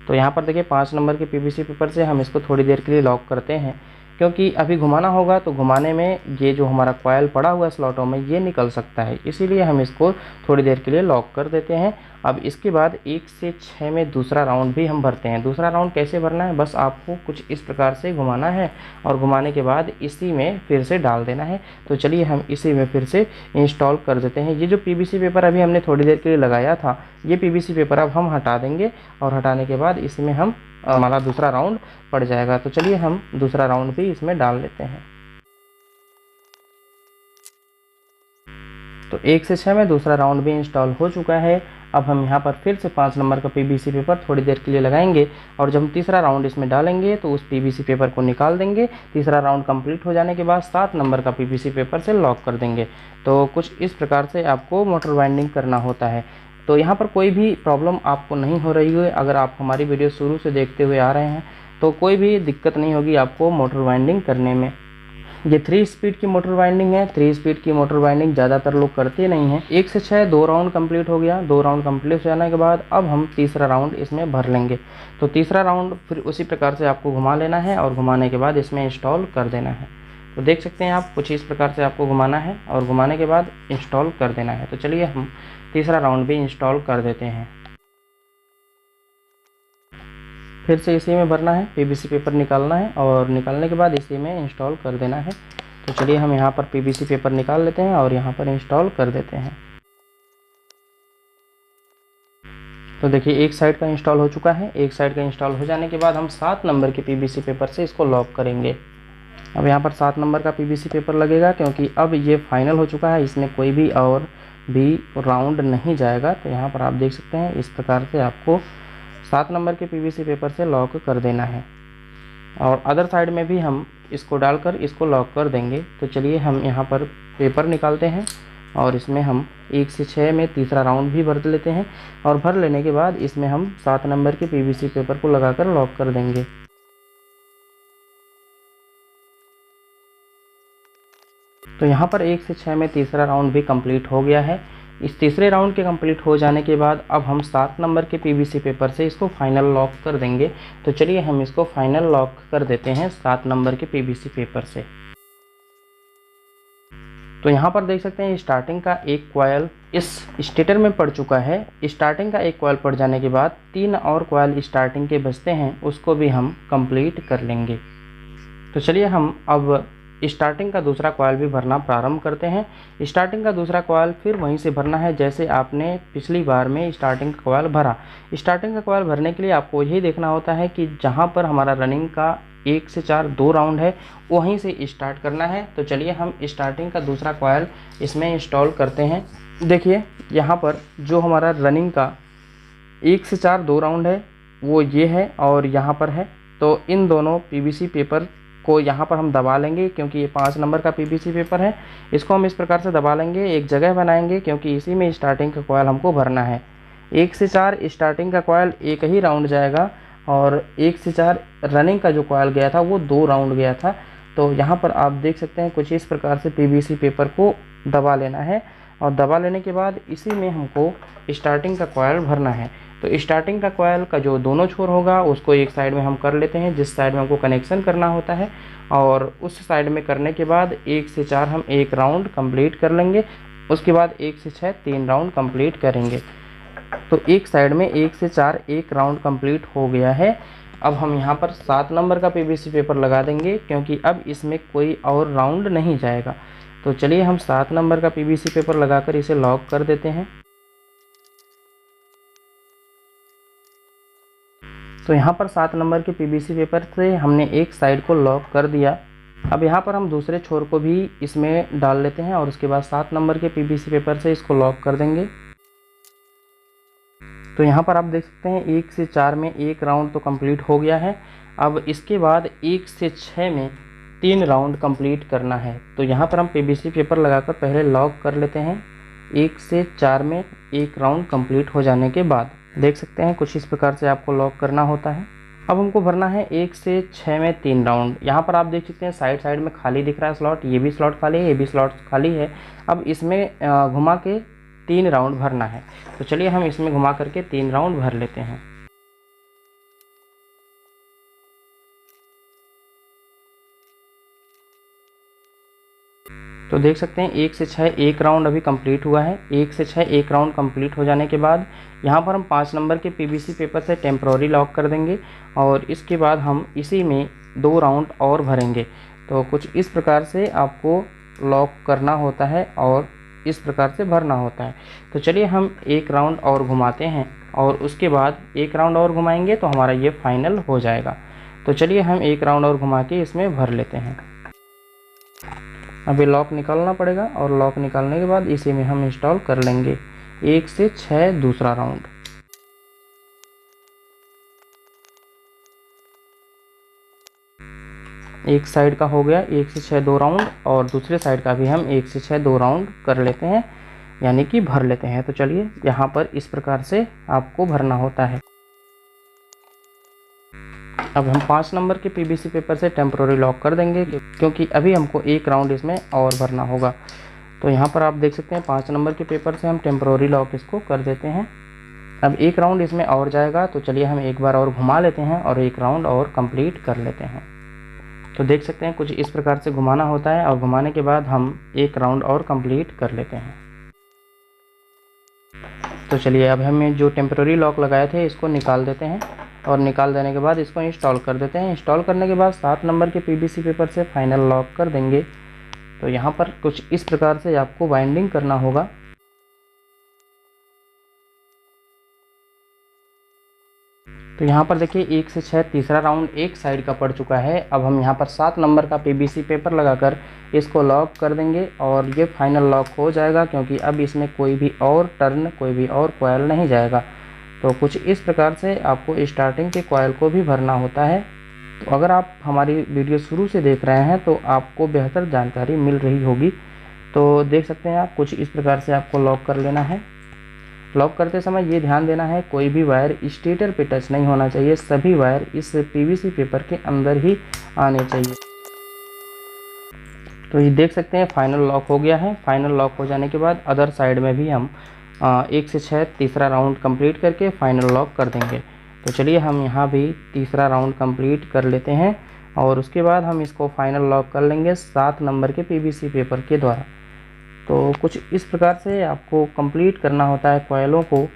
तो यहाँ पर देखिए 5 नंबर के पीवीसी पेपर से हम इसको थोड़ी देर के लिए लॉक करते हैं क्योंकि अभी घुमाना होगा तो घुमाने में ये जो हमारा कॉयल पड़ा हुआ है स्लॉटों में ये निकल सकता है, इसीलिए हम इसको थोड़ी देर के लिए लॉक कर देते हैं। अब इसके बाद 1 से 6 में दूसरा राउंड भी हम भरते हैं। दूसरा राउंड कैसे भरना है, बस आपको कुछ इस प्रकार से घुमाना है और घुमाने के बाद इसी में फिर से डाल देना है। तो चलिए हम इसी में फिर से इंस्टॉल कर देते हैं। ये जो पीवीसी पेपर अभी हमने थोड़ी देर के लिए लगाया था, ये पीवीसी पेपर अब हम हटा देंगे और हटाने के बाद इसमें हम हमारा दूसरा राउंड पड़ जाएगा। तो चलिए हम दूसरा राउंड भी इसमें डाल लेते हैं। तो 1 से 6 में दूसरा राउंड भी इंस्टॉल हो चुका है। अब हम यहाँ पर फिर से 5 नंबर का पीवीसी पेपर थोड़ी देर के लिए लगाएंगे और जब हम तीसरा राउंड इसमें डालेंगे तो उस पीवीसी पेपर को निकाल देंगे। तीसरा राउंड कंप्लीट हो जाने के बाद 7 नंबर का पीवीसी पेपर से लॉक कर देंगे। तो कुछ इस प्रकार से आपको मोटर वाइंडिंग करना होता है। तो यहाँ पर कोई भी प्रॉब्लम आपको नहीं हो रही है। अगर आप हमारी वीडियो शुरू से देखते हुए आ रहे हैं तो कोई भी दिक्कत नहीं होगी आपको मोटर वाइंडिंग करने में। ये 3 स्पीड की मोटर वाइंडिंग है। 3 स्पीड की मोटर वाइंडिंग ज़्यादातर लोग करते नहीं हैं। 1 से 6 2 राउंड कंप्लीट हो गया। 2 राउंड कंप्लीट हो जाने के बाद अब हम तीसरा राउंड इसमें भर लेंगे। तो तीसरा राउंड फिर उसी प्रकार से आपको घुमा लेना है और घुमाने के बाद इसमें इंस्टॉल कर देना है। तो देख सकते हैं आप, कुछ इस प्रकार से आपको घुमाना है और घुमाने के बाद इंस्टॉल कर देना है। तो चलिए हम तीसरा राउंड भी इंस्टॉल कर देते हैं। फिर से इसी में भरना है, पीवीसी पेपर निकालना है और निकालने के बाद इसी में इंस्टॉल कर देना है। तो चलिए हम यहाँ पर पीवीसी पेपर निकाल लेते हैं और यहाँ पर इंस्टॉल कर देते हैं। तो देखिए एक साइड का इंस्टॉल हो चुका है। एक साइड का इंस्टॉल हो जाने के बाद हम 7 नंबर के पीवीसी पेपर से इसको लॉक करेंगे। अब यहाँ पर 7 नंबर का पीवीसी पेपर लगेगा क्योंकि अब ये फाइनल हो चुका है, इसमें कोई भी और भी राउंड नहीं जाएगा। तो यहाँ पर आप देख सकते हैं इस प्रकार से आपको 7 नंबर के पीवीसी पेपर से लॉक कर देना है और अदर साइड में भी हम इसको डालकर इसको लॉक कर देंगे। तो चलिए हम यहाँ पर पेपर निकालते हैं और इसमें हम 1 से 6 में तीसरा राउंड भी भर लेते हैं और भर लेने के बाद इसमें हम 7 नंबर के पीवीसी पेपर को लगाकर लॉक कर देंगे। तो यहाँ पर 1 से 6 में तीसरा राउंड भी कंप्लीट हो गया है। इस तीसरे राउंड के कंप्लीट हो जाने के बाद अब हम 7 नंबर के पीवीसी पेपर से इसको फाइनल लॉक कर देंगे। तो चलिए हम इसको फाइनल लॉक कर देते हैं 7 नंबर के पीवीसी पेपर से। तो यहाँ पर देख सकते हैं स्टार्टिंग का एक कॉयल इस स्टेटर में पड़ चुका है। स्टार्टिंग का एक कॉयल पड़ जाने के बाद 3 और कॉयल स्टार्टिंग के बचते हैं, उसको भी हम कंप्लीट कर लेंगे। तो चलिए हम अब स्टार्टिंग का दूसरा कॉयल भी भरना प्रारंभ करते हैं। स्टार्टिंग का दूसरा कॉयल फिर वहीं से भरना है जैसे आपने पिछली बार में स्टार्टिंग का कॉयल भरा। स्टार्टिंग का कॉयल भरने के लिए आपको यही देखना होता है कि जहां पर हमारा रनिंग का 1 से 4 2 राउंड है वहीं से स्टार्ट करना है। तो चलिए हम स्टार्टिंग का दूसरा कॉयल इसमें इंस्टॉल करते हैं। देखिए यहाँ पर जो हमारा रनिंग का 1 से 4 2 राउंड है वो ये है और यहाँ पर है। तो इन दोनों पीवीसी पेपर को यहाँ पर हम दबा लेंगे क्योंकि ये 5 नंबर का पीवीसी पेपर है। इसको हम इस प्रकार से दबा लेंगे, एक जगह बनाएंगे क्योंकि इसी में स्टार्टिंग का कॉयल हमको भरना है। 1 से 4 स्टार्टिंग का कॉयल एक ही राउंड जाएगा और 1 से 4 रनिंग का जो कॉयल गया था वो 2 राउंड गया था। तो यहाँ पर आप देख सकते हैं कुछ इस प्रकार से पीवीसी पेपर को दबा लेना है और दबा लेने के बाद इसी में हमको स्टार्टिंग का कॉयल भरना है। तो स्टार्टिंग का कॉयल का जो दोनों छोर होगा उसको एक साइड में हम कर लेते हैं जिस साइड में हमको कनेक्शन करना होता है, और उस साइड में करने के बाद 1 से 4 हम 1 राउंड कंप्लीट कर लेंगे। उसके बाद 1 से 6 3 राउंड कंप्लीट करेंगे। तो एक साइड में 1 से 4 1 राउंड कंप्लीट हो गया है। अब हम यहाँ पर 7 नंबर का पीवीसी पेपर लगा देंगे क्योंकि अब इसमें कोई और राउंड नहीं जाएगा। तो चलिए हम 7 नंबर का पीवीसी पेपर लगाकर इसे लॉक कर देते हैं। तो यहाँ पर 7 नंबर के पीवीसी पेपर से हमने एक साइड को लॉक कर दिया। अब यहाँ पर हम दूसरे छोर को भी इसमें डाल लेते हैं और उसके बाद 7 नंबर के पीवीसी पेपर से इसको लॉक कर देंगे। तो यहाँ पर आप देख सकते हैं 1 से 4 में 1 राउंड तो कंप्लीट हो गया है। अब इसके बाद 1 से 6 में 3 राउंड कंप्लीट करना है। तो यहाँ पर हम पीवीसी पेपर लगाकर पहले लॉक कर लेते हैं। 1 से 4 में 1 राउंड कंप्लीट हो जाने के बाद देख सकते हैं कुछ इस प्रकार से आपको लॉक करना होता है। अब हमको भरना है 1 से 6 में 3 राउंड। यहाँ पर आप देख सकते हैं साइड साइड में खाली दिख रहा है स्लॉट, ये भी स्लॉट खाली है, ये भी स्लॉट खाली है। अब इसमें घुमा के 3 राउंड भरना है। तो चलिए हम इसमें घुमा करके 3 राउंड भर लेते हैं। तो देख सकते हैं 1 से 6 1 राउंड अभी कंप्लीट हुआ है। 1 से 6 1 राउंड कंप्लीट हो जाने के बाद यहाँ पर हम 5 नंबर के पीवीसी पेपर से टेम्पररी लॉक कर देंगे और इसके बाद हम इसी में 2 राउंड और भरेंगे। तो कुछ इस प्रकार से आपको लॉक करना होता है और इस प्रकार से भरना होता है। तो चलिए हम 1 राउंड और घुमाते हैं और उसके बाद 1 राउंड और घुमाएंगे तो हमारा ये फाइनल हो जाएगा। तो चलिए हम 1 राउंड और घुमा के इसमें भर लेते हैं। अभी लॉक निकालना पड़ेगा और लॉक निकालने के बाद इसी में हम इंस्टॉल कर लेंगे 1 से 6 दूसरा राउंड। एक साइड का हो गया 1 से 6 2 राउंड और दूसरे साइड का भी हम 1 से 6 2 राउंड कर लेते हैं, यानी कि भर लेते हैं। तो चलिए यहाँ पर इस प्रकार से आपको भरना होता है। अब हम 5 नंबर के पीवीसी पेपर से टेम्पररी लॉक कर देंगे क्योंकि अभी हमको 1 राउंड इसमें और भरना होगा। तो यहाँ पर आप देख सकते हैं 5 नंबर के पेपर से हम टेम्पररी लॉक इसको कर देते हैं। अब 1 राउंड इसमें और जाएगा। तो चलिए हम एक बार और घुमा लेते हैं और 1 राउंड और कंप्लीट कर लेते हैं। तो देख सकते हैं कुछ इस प्रकार से घुमाना होता है और घुमाने के बाद हम 1 राउंड और कंप्लीट कर लेते हैं। तो चलिए अब हमें जो टेम्पररी लॉक लगाए थे इसको निकाल देते हैं और निकाल देने के बाद इसको इंस्टॉल कर देते हैं। इंस्टॉल करने के बाद 7 नंबर के पीवीसी पेपर से फाइनल लॉक कर देंगे। तो यहाँ पर कुछ इस प्रकार से आपको बाइंडिंग करना होगा। तो यहाँ पर देखिए 1 से 6 तीसरा राउंड एक साइड का पड़ चुका है। अब हम यहाँ पर 7 नंबर का पीवीसी पेपर लगाकर इसको लॉक कर देंगे और ये फाइनल लॉक हो जाएगा क्योंकि अब इसमें कोई भी और टर्न, कोई भी और कॉयल नहीं जाएगा। तो कुछ इस प्रकार से आपको स्टार्टिंग के कॉयल को भी भरना होता है। तो अगर आप हमारी वीडियो शुरू से देख रहे हैं तो आपको बेहतर जानकारी मिल रही होगी। तो देख सकते हैं आप कुछ इस प्रकार से आपको लॉक कर लेना है। लॉक करते समय ये ध्यान देना है कोई भी वायर स्टेटर पे टच नहीं होना चाहिए, सभी वायर इस पीवीसी पेपर के अंदर ही आने चाहिए। तो ये देख सकते हैं फाइनल लॉक हो गया है। फाइनल लॉक हो जाने के बाद अदर साइड में भी हम 1 से 6 तीसरा राउंड कंप्लीट करके फाइनल लॉक कर देंगे। तो चलिए हम यहाँ भी तीसरा राउंड कंप्लीट कर लेते हैं और उसके बाद हम इसको फाइनल लॉक कर लेंगे 7 नंबर के पीवीसी पेपर के द्वारा। तो कुछ इस प्रकार से आपको कंप्लीट करना होता है कॉइलों को।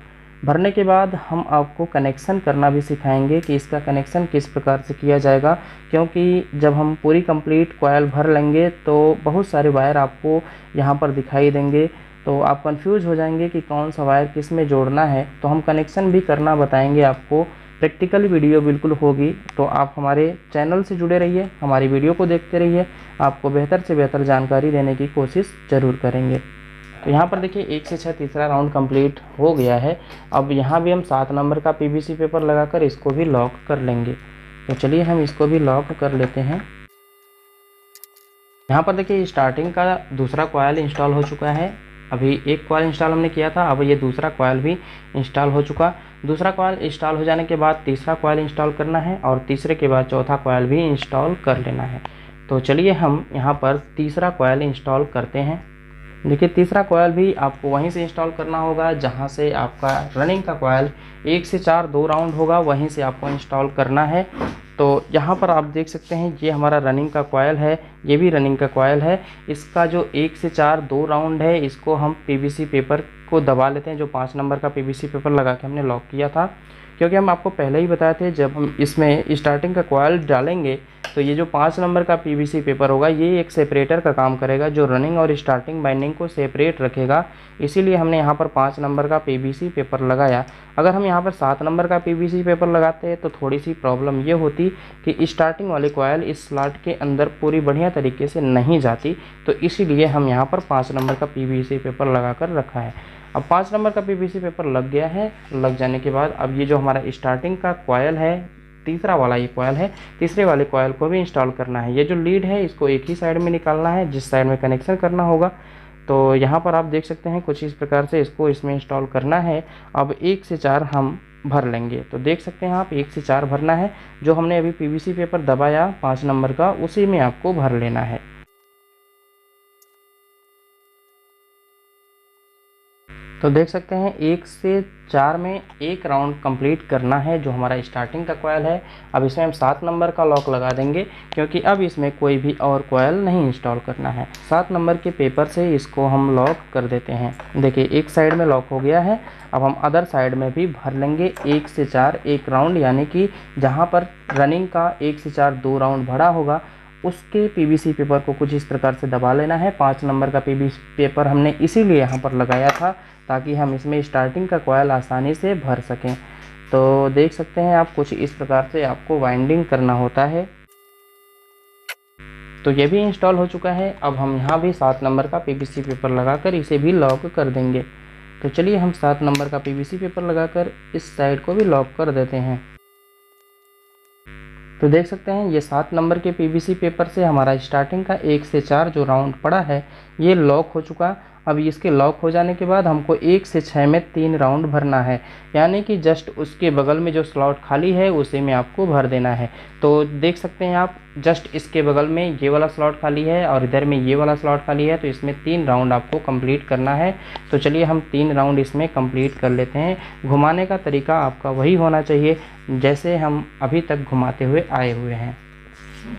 भरने के बाद हम आपको कनेक्शन करना भी सिखाएंगे कि इसका कनेक्शन किस प्रकार से किया जाएगा, क्योंकि जब हम पूरी कंप्लीट कॉइल भर लेंगे तो बहुत सारे वायर आपको यहाँ पर दिखाई देंगे, तो आप कंफ्यूज हो जाएंगे कि कौन सा वायर किस में जोड़ना है। तो हम कनेक्शन भी करना बताएंगे आपको, प्रैक्टिकल वीडियो बिल्कुल होगी। तो आप हमारे चैनल से जुड़े रहिए, हमारी वीडियो को देखते रहिए, आपको बेहतर से बेहतर जानकारी देने की कोशिश ज़रूर करेंगे। तो यहाँ पर देखिए 1 से 6 तीसरा राउंड कंप्लीट हो गया है। अब यहाँ भी हम 7 नंबर का पीवीसी पेपर लगाकर इसको भी लॉक कर लेंगे। तो चलिए हम इसको भी लॉक कर लेते हैं। यहाँ पर देखिए स्टार्टिंग का दूसरा कॉइल इंस्टॉल हो चुका है। अभी एक कॉइल इंस्टॉल हमने किया था, अब ये दूसरा कॉइल भी इंस्टॉल हो चुका। दूसरा कॉइल इंस्टॉल हो जाने के बाद तीसरा कॉइल इंस्टॉल करना है और तीसरे के बाद चौथा कॉइल भी इंस्टॉल कर लेना है। तो चलिए हम यहाँ पर तीसरा कॉइल इंस्टॉल करते हैं। देखिए तीसरा कॉइल भी आपको वहीं से इंस्टॉल करना होगा जहाँ से आपका रनिंग का कॉइल 1 से 4 2 राउंड होगा, वहीं से आपको इंस्टॉल करना है। तो यहाँ पर आप देख सकते हैं ये हमारा रनिंग का कॉइल है, ये भी रनिंग का कॉइल है। इसका जो 1 से 4 2 राउंड है, इसको हम पीवीसी पेपर को दबा लेते हैं, जो 5 नंबर का पीवीसी पेपर लगा के हमने लॉक किया था। क्योंकि हम आपको पहले ही बताए थे जब हम इसमें स्टार्टिंग का कॉइल डालेंगे तो ये जो 5 नंबर का पीवीसी पेपर होगा ये एक सेपरेटर का काम करेगा, जो रनिंग और स्टार्टिंग बाइंडिंग को सेपरेट रखेगा। इसीलिए हमने यहाँ पर 5 नंबर का पीवीसी पेपर लगाया। अगर हम यहाँ पर 7 नंबर का पीवीसी पेपर लगाते तो थोड़ी सी प्रॉब्लम ये होती कि स्टार्टिंग वाली कॉइल इस स्लॉट के अंदर पूरी बढ़िया तरीके से नहीं जाती। तो इसीलिए हम यहाँ पर 5 नंबर का पीवीसी पेपर लगा कर रखा है। अब 5 नंबर का पीवीसी पेपर लग गया है। लग जाने के बाद अब ये जो हमारा स्टार्टिंग का कॉइल है, तीसरा वाला ये कॉइल है, तीसरे वाले कॉइल को भी इंस्टॉल करना है। ये जो लीड है इसको एक ही साइड में निकालना है, जिस साइड में कनेक्शन करना होगा। तो यहाँ पर आप देख सकते हैं कुछ इस प्रकार से इसको इसमें इंस्टॉल करना है। अब 1 से 4 हम भर लेंगे। तो देख सकते हैं आप 1 से 4 भरना है। जो हमने अभी पीवीसी पेपर दबाया 5 नंबर का, उसी में आपको भर लेना है। तो देख सकते हैं 1 से 4 में एक राउंड कंप्लीट करना है जो हमारा स्टार्टिंग का कॉइल है। अब इसमें हम 7 नंबर का लॉक लगा देंगे, क्योंकि अब इसमें कोई भी और कॉइल नहीं इंस्टॉल करना है। 7 नंबर के पेपर से इसको हम लॉक कर देते हैं। देखिए एक साइड में लॉक हो गया है। अब हम अदर साइड में भी भर लेंगे 1 से 4 एक राउंड, यानी कि जहाँ पर रनिंग का 1 से 4 2 राउंड भरा होगा उसके पीवीसी पेपर को कुछ इस प्रकार से दबा लेना है। 5 नंबर का पीवीसी पेपर हमने इसीलिए यहाँ पर लगाया था ताकि हम इसमें स्टार्टिंग का कॉइल आसानी से भर सकें। तो देख सकते हैं आप कुछ इस प्रकार से आपको वाइंडिंग करना होता है। तो ये भी इंस्टॉल हो चुका है। अब हम यहाँ भी 7 नंबर का पीवीसी पेपर लगाकर इसे भी लॉक कर देंगे। तो चलिए हम 7 नंबर का पीवीसी पेपर लगाकर इस साइड को भी लॉक कर देते हैं। तो देख सकते हैं ये 7 नंबर के पीवीसी पेपर से हमारा स्टार्टिंग का 1 से 4 जो राउंड पड़ा है ये लॉक हो चुका। अब इसके लॉक हो जाने के बाद हमको 1 से 6 में 3 राउंड भरना है, यानी कि जस्ट उसके बगल में जो स्लॉट खाली है उसी में आपको भर देना है। तो देख सकते हैं आप जस्ट इसके बगल में ये वाला स्लॉट खाली है और इधर में ये वाला स्लॉट खाली है, तो इसमें 3 राउंड आपको कंप्लीट करना है। तो चलिए हम 3 राउंड इसमें कंप्लीट कर लेते हैं। घुमाने का तरीका आपका वही होना चाहिए जैसे हम अभी तक घुमाते हुए आए हुए हैं।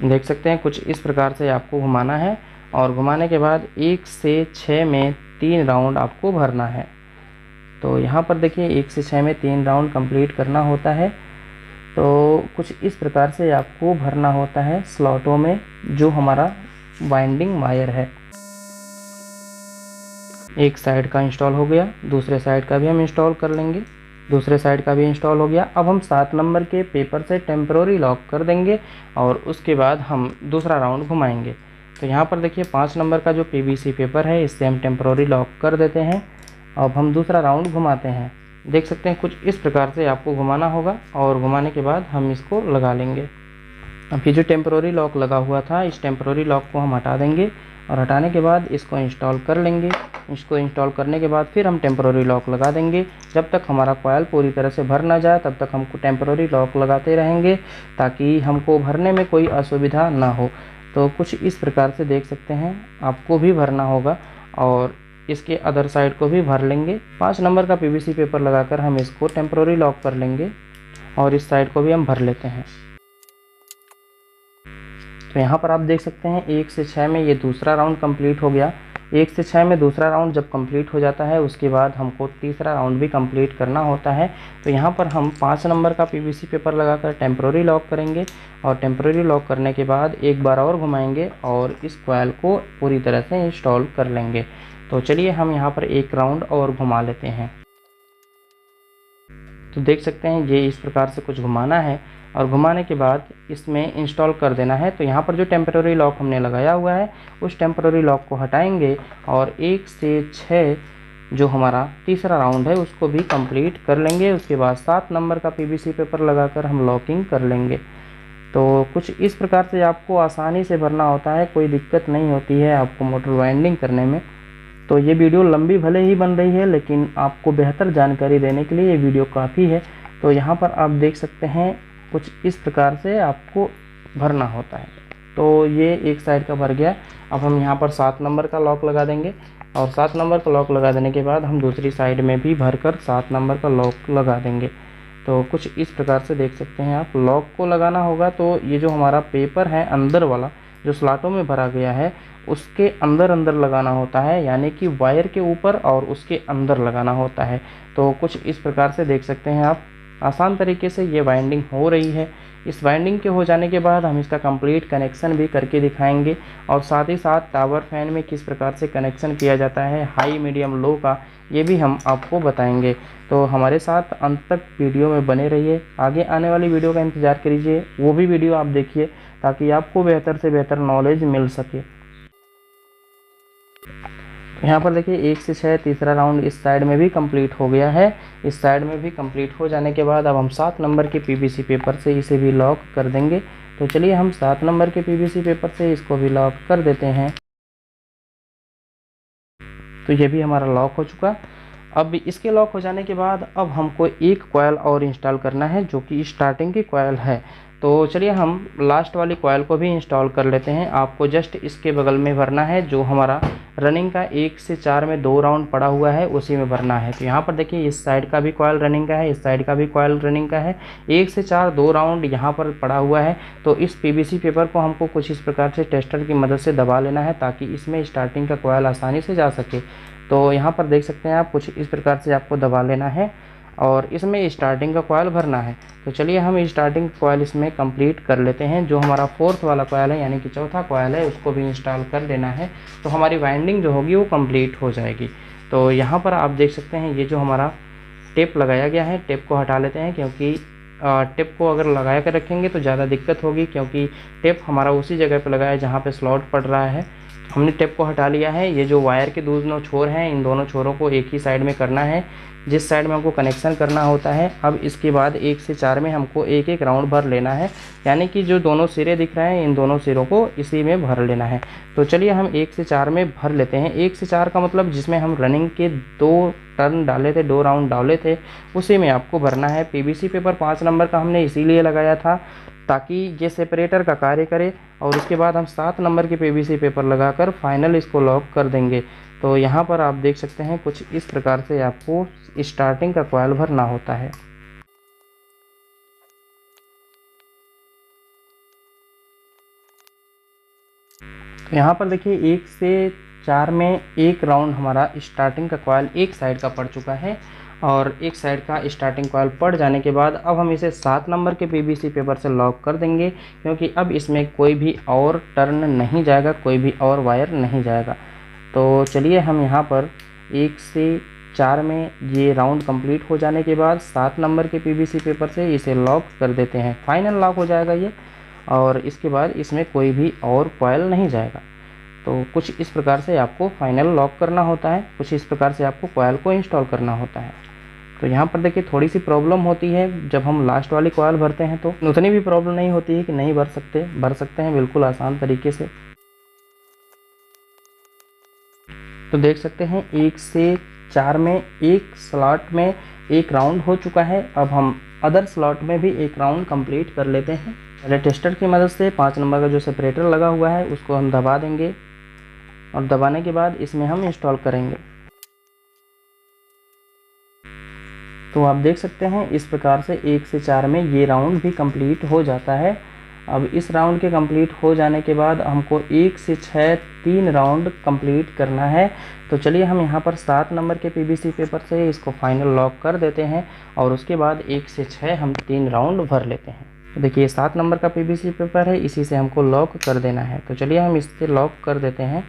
देख सकते हैं कुछ इस प्रकार से आपको घुमाना है और घुमाने के बाद 1 से 6 में 3 राउंड आपको भरना है। तो यहाँ पर देखिए 1 से 6 में 3 राउंड कंप्लीट करना होता है। तो कुछ इस प्रकार से आपको भरना होता है स्लॉटों में जो हमारा वाइंडिंग वायर है। एक साइड का इंस्टॉल हो गया, दूसरे साइड का भी हम इंस्टॉल कर लेंगे। दूसरे साइड का भी इंस्टॉल हो गया। अब हम 7 नंबर के पेपर से टेम्पररी लॉक कर देंगे और उसके बाद हम दूसरा राउंड घुमाएंगे। तो यहाँ पर देखिए 5 नंबर का जो पीवीसी पेपर है इससे हम टेम्पररी लॉक कर देते हैं। अब हम दूसरा राउंड घुमाते हैं। देख सकते हैं कुछ इस प्रकार से आपको घुमाना होगा और घुमाने के बाद हम इसको लगा लेंगे। अब ये जो टेम्पररी लॉक लगा हुआ था, इस टेम्पररी लॉक को हम हटा देंगे और हटाने के बाद इसको इंस्टॉल कर लेंगे। इसको इंस्टॉल करने के बाद फिर हम टेम्पररी लॉक लगा देंगे। जब तक हमारा कॉइल पूरी तरह से भर ना जाए तब तक हमको टेम्पररी लॉक लगाते रहेंगे ताकि हमको भरने में कोई असुविधा ना हो। तो कुछ इस प्रकार से देख सकते हैं, आपको भी भरना होगा और इसके अदर साइड को भी भर लेंगे। 5 नंबर का पीवीसी पेपर लगाकर हम इसको टेम्पररी लॉक कर लेंगे और इस साइड को भी हम भर लेते हैं। तो यहाँ पर आप देख सकते हैं 1 से 6 में ये दूसरा राउंड कंप्लीट हो गया। 1 से 6 में दूसरा राउंड जब कंप्लीट हो जाता है उसके बाद हमको तीसरा राउंड भी कंप्लीट करना होता है। तो यहाँ पर हम 5 नंबर का पीवीसी पेपर लगाकर टेम्पररी लॉक करेंगे और टेम्पररी लॉक करने के बाद एक बार और घुमाएंगे और इस कॉइल को पूरी तरह से इंस्टॉल कर लेंगे। तो चलिए हम यहाँ पर एक राउंड और घुमा लेते हैं। तो देख सकते हैं ये इस प्रकार से कुछ घुमाना है और घुमाने के बाद इसमें इंस्टॉल कर देना है। तो यहाँ पर जो टेम्पररी लॉक हमने लगाया हुआ है उस टेम्पररी लॉक को हटाएंगे और 1 से 6 जो हमारा तीसरा राउंड है उसको भी कंप्लीट कर लेंगे। उसके बाद 7 नंबर का पीवीसी पेपर लगाकर हम लॉकिंग कर लेंगे। तो कुछ इस प्रकार से आपको आसानी से भरना होता है, कोई दिक्कत नहीं होती है आपको मोटर वाइंडिंग करने में। तो ये वीडियो लंबी भले ही बन रही है लेकिन आपको बेहतर जानकारी देने के लिए ये वीडियो काफ़ी है। तो यहाँ पर आप देख सकते हैं कुछ इस प्रकार से आपको भरना होता है। तो ये एक साइड का भर गया। अब हम यहाँ पर 7 नंबर का लॉक लगा देंगे और 7 नंबर का लॉक लगा देने के बाद हम दूसरी साइड में भी भरकर 7 नंबर का लॉक लगा देंगे। तो कुछ इस प्रकार से देख सकते हैं आप। लॉक को लगाना होगा तो ये जो हमारा पेपर है अंदर वाला जो स्लॉटों में भरा गया है उसके अंदर अंदर लगाना होता है, यानी कि वायर के ऊपर और उसके अंदर लगाना होता है। तो कुछ इस प्रकार से देख सकते हैं आप, आसान तरीके से ये वाइंडिंग हो रही है। इस वाइंडिंग के हो जाने के बाद हम इसका कंप्लीट कनेक्शन भी करके दिखाएंगे और साथ ही साथ टावर फैन में किस प्रकार से कनेक्शन किया जाता है हाई मीडियम लो का, ये भी हम आपको बताएंगे। तो हमारे साथ अंत तक वीडियो में बने रहिए। आगे आने वाली वीडियो का इंतज़ार कीजिए, वो भी वीडियो आप देखिए ताकि आपको बेहतर से बेहतर नॉलेज मिल सके। यहाँ पर देखिए 1 से 6 तीसरा राउंड इस साइड में भी कंप्लीट हो गया है। इस साइड में भी कंप्लीट हो जाने के बाद अब हम 7 नंबर के पीवीसी पेपर से इसे भी लॉक कर देंगे। तो चलिए हम 7 नंबर के पीवीसी पेपर से इसको भी लॉक कर देते हैं। तो ये भी हमारा लॉक हो चुका। अब इसके लॉक हो जाने के बाद अब हमको एक कॉइल और इंस्टॉल करना है जो कि स्टार्टिंग की कॉइल है। तो चलिए हम लास्ट वाली कॉइल को भी इंस्टॉल कर लेते हैं। आपको जस्ट इसके बगल में भरना है जो हमारा रनिंग का 1 से 4 में 2 राउंड पड़ा हुआ है उसी में भरना है। तो यहाँ पर देखिए इस साइड का भी कॉइल रनिंग का है, इस साइड का भी कॉइल रनिंग का है। 1 से 4 2 राउंड यहाँ पर पड़ा हुआ है। तो इस पीवीसी पेपर को हमको कुछ इस प्रकार से टेस्टर की मदद से दबा लेना है ताकि इसमें स्टार्टिंग का कॉइल आसानी से जा सके। तो यहाँ पर देख सकते हैं आप, कुछ इस प्रकार से आपको दबा लेना है और इसमें स्टार्टिंग का कॉइल भरना है। तो चलिए हम स्टार्टिंग कॉइल इसमें कंप्लीट कर लेते हैं। जो हमारा 4th वाला कॉइल है यानी कि चौथा कॉइल है उसको भी इंस्टॉल कर लेना है। तो हमारी वाइंडिंग जो होगी वो कंप्लीट हो जाएगी। तो यहाँ पर आप देख सकते हैं ये जो हमारा टेप लगाया गया है, टेप को हटा लेते हैं क्योंकि टेप को अगर लगा कर रखेंगे तो ज़्यादा दिक्कत होगी, क्योंकि टेप हमारा उसी जगह पर लगा है जहाँ पर स्लॉट पड़ रहा है। हमने टेप को हटा लिया है। ये जो वायर के दोनों छोर हैं इन दोनों छोरों को एक ही साइड में करना है जिस साइड में हमको कनेक्शन करना होता है। अब इसके बाद 1 से 4 में हमको एक एक राउंड भर लेना है, यानी कि जो दोनों सिरे दिख रहे हैं इन दोनों सिरों को इसी में भर लेना है। तो चलिए हम 1 से 4 में भर लेते हैं। 1 से 4 का मतलब जिसमें हम रनिंग के 2 टर्न डाले थे, 2 राउंड डाले थे, उसी में आपको भरना है। पीवीसी पेपर 5 नंबर का हमने इसीलिए लगाया था ताकि ये सेपरेटर का कार्य करे और उसके बाद हम 7 नंबर के पीवीसी पेपर लगाकर फाइनल इसको लॉक कर देंगे। तो यहाँ पर आप देख सकते हैं कुछ इस प्रकार से आपको स्टार्टिंग का कॉइल भरना होता है। तो यहाँ पर देखिए 1 से 4 में एक राउंड हमारा स्टार्टिंग का कॉइल एक साइड का पड़ चुका है और एक साइड का स्टार्टिंग कॉइल पड़ जाने के बाद अब हम इसे 7 नंबर के पीवीसी पेपर से लॉक कर देंगे, क्योंकि अब इसमें कोई भी और टर्न नहीं जाएगा, कोई भी और वायर नहीं जाएगा। तो चलिए हम यहाँ पर 1 से 4 में ये राउंड कंप्लीट हो जाने के बाद 7 नंबर के पीवीसी पेपर से इसे लॉक कर देते हैं। फाइनल लॉक हो जाएगा ये और इसके बाद इसमें कोई भी और कॉइल नहीं जाएगा। तो कुछ इस प्रकार से आपको फाइनल लॉक करना होता है, कुछ इस प्रकार से आपको कॉइल को इंस्टॉल करना होता है। तो यहाँ पर देखिए थोड़ी सी प्रॉब्लम होती है जब हम लास्ट वाली कॉयल भरते हैं, तो उतनी भी प्रॉब्लम नहीं होती है कि नहीं भर सकते हैं बिल्कुल आसान तरीके से। तो देख सकते हैं 1 से 4 में एक स्लॉट में एक राउंड हो चुका है। अब हम अदर स्लॉट में भी एक राउंड कंप्लीट कर लेते हैं। पहले टेस्टर की मदद से 5 नंबर का जो सेपरेटर लगा हुआ है उसको हम दबा देंगे और दबाने के बाद इसमें हम इंस्टॉल करेंगे। तो आप देख सकते हैं इस प्रकार से 1 से 4 में ये राउंड भी कंप्लीट हो जाता है। अब इस राउंड के कंप्लीट हो जाने के बाद हमको 1 से 6 3 राउंड कंप्लीट करना है। तो चलिए हम यहाँ पर 7 नंबर के पीवीसी पेपर से इसको फाइनल लॉक कर देते हैं और उसके बाद 1 से 6 हम 3 राउंड भर लेते हैं। तो देखिए 7 नंबर का पीवीसी पेपर है, इसी से हमको लॉक कर देना है। तो चलिए हम इससे लॉक कर देते हैं।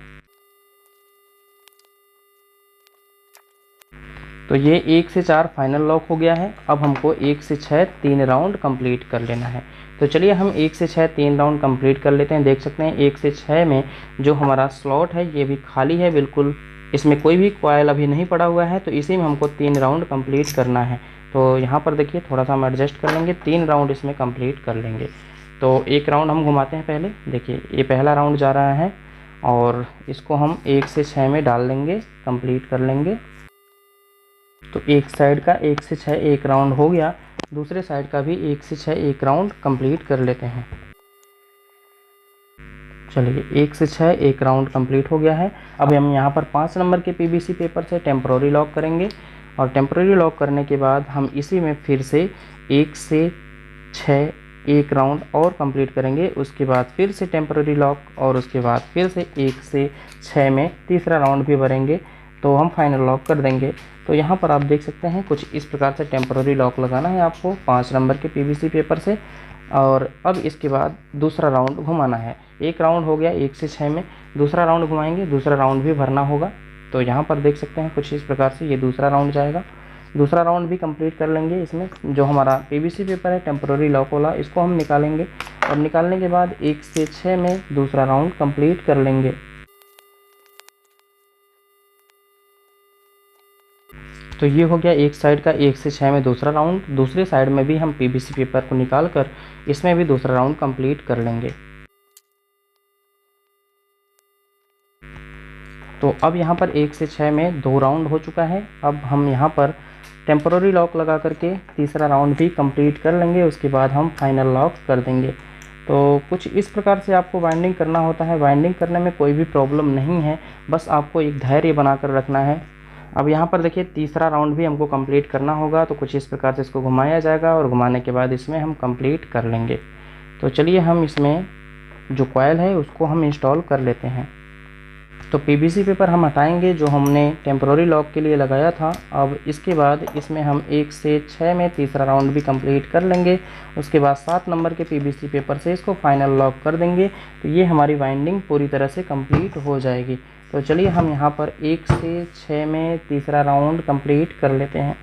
तो ये 1 से 4 फाइनल लॉक हो गया है। अब हमको 1 से 6 3 राउंड कंप्लीट कर लेना है। तो चलिए हम 1 से 6 3 राउंड कंप्लीट कर लेते हैं। देख सकते हैं 1 से 6 में जो हमारा स्लॉट है ये भी खाली है बिल्कुल, इसमें कोई भी कॉयल अभी नहीं पड़ा हुआ है। तो इसी में हमको 3 राउंड कंप्लीट करना है। तो यहाँ पर देखिए थोड़ा सा हम एडजस्ट कर लेंगे, 3 राउंड इसमें कंप्लीट कर लेंगे। तो एक राउंड हम घुमाते हैं पहले। देखिए ये पहला राउंड जा रहा है और इसको हम 1 से 6 में डाल लेंगे, कंप्लीट कर लेंगे। तो एक साइड का 1 से 6 एक राउंड हो गया, दूसरे साइड का भी 1 से 6 एक राउंड कंप्लीट कर लेते हैं। चलिए 1 से 6 एक राउंड कंप्लीट हो गया है। अब हम यहाँ पर 5 नंबर के पीवीसी पेपर से टेम्पररी लॉक करेंगे और टेम्पररी लॉक करने के बाद हम इसी में फिर से 1 से 6 एक राउंड और कंप्लीट करेंगे। उसके बाद फिर से टेम्पररी लॉक और उसके बाद फिर से 1 से 6 में तीसरा राउंड भी भरेंगे, तो हम फाइनल लॉक कर देंगे। तो यहाँ पर आप देख सकते हैं कुछ इस प्रकार से टेम्पररी लॉक लगाना है आपको 5 नंबर के पीवीसी पेपर से। और अब इसके बाद दूसरा राउंड घुमाना है। एक राउंड हो गया 1 से 6 में, दूसरा राउंड घुमाएंगे, दूसरा राउंड भी भरना होगा। तो यहाँ पर देख सकते हैं कुछ इस प्रकार से ये दूसरा राउंड जाएगा। दूसरा राउंड भी कंप्लीट कर लेंगे। इसमें जो हमारा पीवीसी पेपर है टेम्पररी लॉक वाला, इसको हम निकालेंगे और निकालने के बाद 1 से 6 में दूसरा राउंड कंप्लीट कर लेंगे। तो ये हो गया एक साइड का 1 से 6 में दूसरा राउंड। दूसरे साइड में भी हम पीवीसी पेपर को निकाल कर इसमें भी दूसरा राउंड कंप्लीट कर लेंगे। तो अब यहाँ पर 1 से 6 में 2 राउंड हो चुका है। अब हम यहाँ पर टेम्पररी लॉक लगा करके तीसरा राउंड भी कंप्लीट कर लेंगे। उसके बाद हम फाइनल लॉक कर देंगे। तो कुछ इस प्रकार से आपको वाइंडिंग करना होता है। वाइंडिंग करने में कोई भी प्रॉब्लम नहीं है, बस आपको एक धैर्य बनाकर रखना है। अब यहाँ पर देखिए तीसरा राउंड भी हमको कंप्लीट करना होगा। तो कुछ इस प्रकार से इसको घुमाया जाएगा और घुमाने के बाद इसमें हम कंप्लीट कर लेंगे। तो चलिए हम इसमें जो कॉयल है उसको हम इंस्टॉल कर लेते हैं। तो पीवीसी पेपर हम हटाएंगे जो हमने टेम्पररी लॉक के लिए लगाया था। अब इसके बाद इसमें हम 1 से 6 में तीसरा राउंड भी कंप्लीट कर लेंगे। उसके बाद 7 नंबर के पीवीसी पेपर से इसको फाइनल लॉक कर देंगे। तो ये हमारी वाइंडिंग पूरी तरह से कंप्लीट हो जाएगी। तो चलिए हम यहाँ पर 1 से 6 में तीसरा राउंड कंप्लीट कर लेते हैं।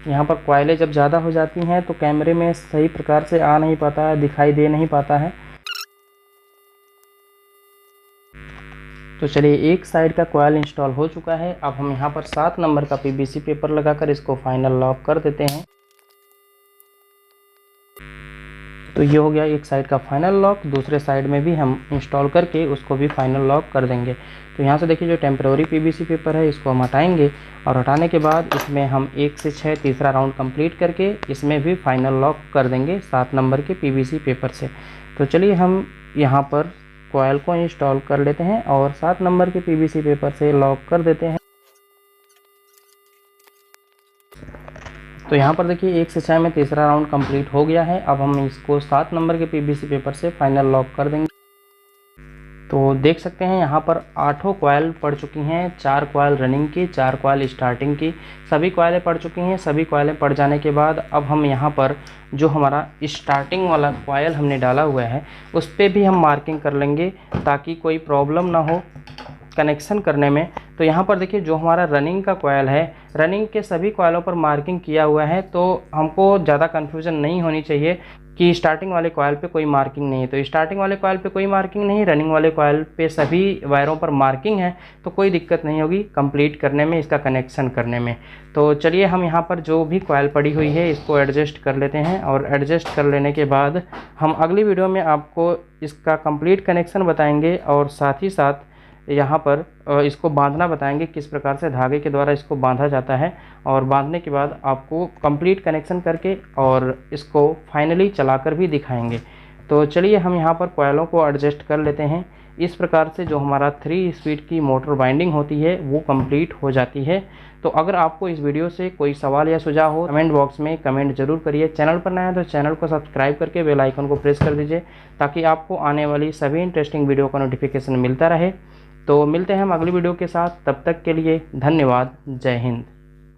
यहाँ पर कॉइलें जब ज़्यादा हो जाती हैं तो कैमरे में सही प्रकार से आ नहीं पाता है, दिखाई दे नहीं पाता है। तो चलिए एक साइड का कॉइल इंस्टॉल हो चुका है। अब हम यहाँ पर 7 नंबर का पीवीसी पेपर लगाकर इसको फाइनल लॉक कर देते हैं। तो ये हो गया एक साइड का फाइनल लॉक। दूसरे साइड में भी हम इंस्टॉल करके उसको भी फाइनल लॉक कर देंगे। तो यहाँ से देखिए जो टेम्पररी पीवीसी पेपर है इसको हम हटाएंगे और हटाने के बाद इसमें हम 1 से 6 तीसरा राउंड कंप्लीट करके इसमें भी फाइनल लॉक कर देंगे 7 नंबर के पीवीसी पेपर से। तो चलिए हम यहाँ पर कॉइल को इंस्टॉल कर लेते हैं और 7 नंबर के पीवीसी पेपर से लॉक कर देते हैं। तो यहाँ पर देखिए 1 से 6 में तीसरा राउंड कंप्लीट हो गया है। अब हम इसको 7 नंबर के पीवीसी पेपर से फाइनल लॉक कर देंगे। तो देख सकते हैं यहाँ पर 8 कॉइल पड़ चुकी हैं, 4 कॉइल रनिंग की, 4 कॉइल स्टार्टिंग की, सभी कॉइलें पड़ चुकी हैं। सभी कॉइलें पड़ जाने के बाद अब हम यहाँ पर जो हमारा स्टार्टिंग वाला कॉइल हमने डाला हुआ है उस पर भी हम मार्किंग कर लेंगे ताकि कोई प्रॉब्लम ना हो कनेक्शन करने में। तो यहाँ पर देखिए जो हमारा रनिंग का कॉइल है, रनिंग के सभी कॉइलों पर मार्किंग किया हुआ है, तो हमको ज़्यादा कन्फ्यूजन नहीं होनी चाहिए। कि स्टार्टिंग वाले कॉइल पे कोई मार्किंग नहीं है। तो स्टार्टिंग वाले कॉइल पे कोई मार्किंग नहीं, रनिंग वाले कॉइल पे सभी वायरों पर मार्किंग है, तो कोई दिक्कत नहीं होगी कंप्लीट करने में, इसका कनेक्शन करने में। तो चलिए हम यहाँ पर जो भी कॉइल पड़ी हुई है इसको एडजस्ट कर लेते हैं, और एडजस्ट कर लेने के बाद हम अगली वीडियो में आपको इसका कंप्लीट कनेक्शन बताएंगे, और साथ ही साथ यहाँ पर इसको बांधना बताएंगे, किस प्रकार से धागे के द्वारा इसको बांधा जाता है, और बांधने के बाद आपको कंप्लीट कनेक्शन करके और इसको फाइनली चलाकर भी दिखाएंगे। तो चलिए हम यहाँ पर कॉइलों को एडजस्ट कर लेते हैं। इस प्रकार से जो हमारा 3 स्पीड की मोटर बाइंडिंग होती है वो कंप्लीट हो जाती है। तो अगर आपको इस वीडियो से कोई सवाल या सुझाव हो, कमेंट बॉक्स में कमेंट जरूर करिए। चैनल पर नया है तो चैनल को सब्सक्राइब करके बेल आइकन को प्रेस कर दीजिए, ताकि आपको आने वाली सभी इंटरेस्टिंग वीडियो का नोटिफिकेशन मिलता रहे। तो मिलते हैं हम अगली वीडियो के साथ, तब तक के लिए धन्यवाद। जय हिंद।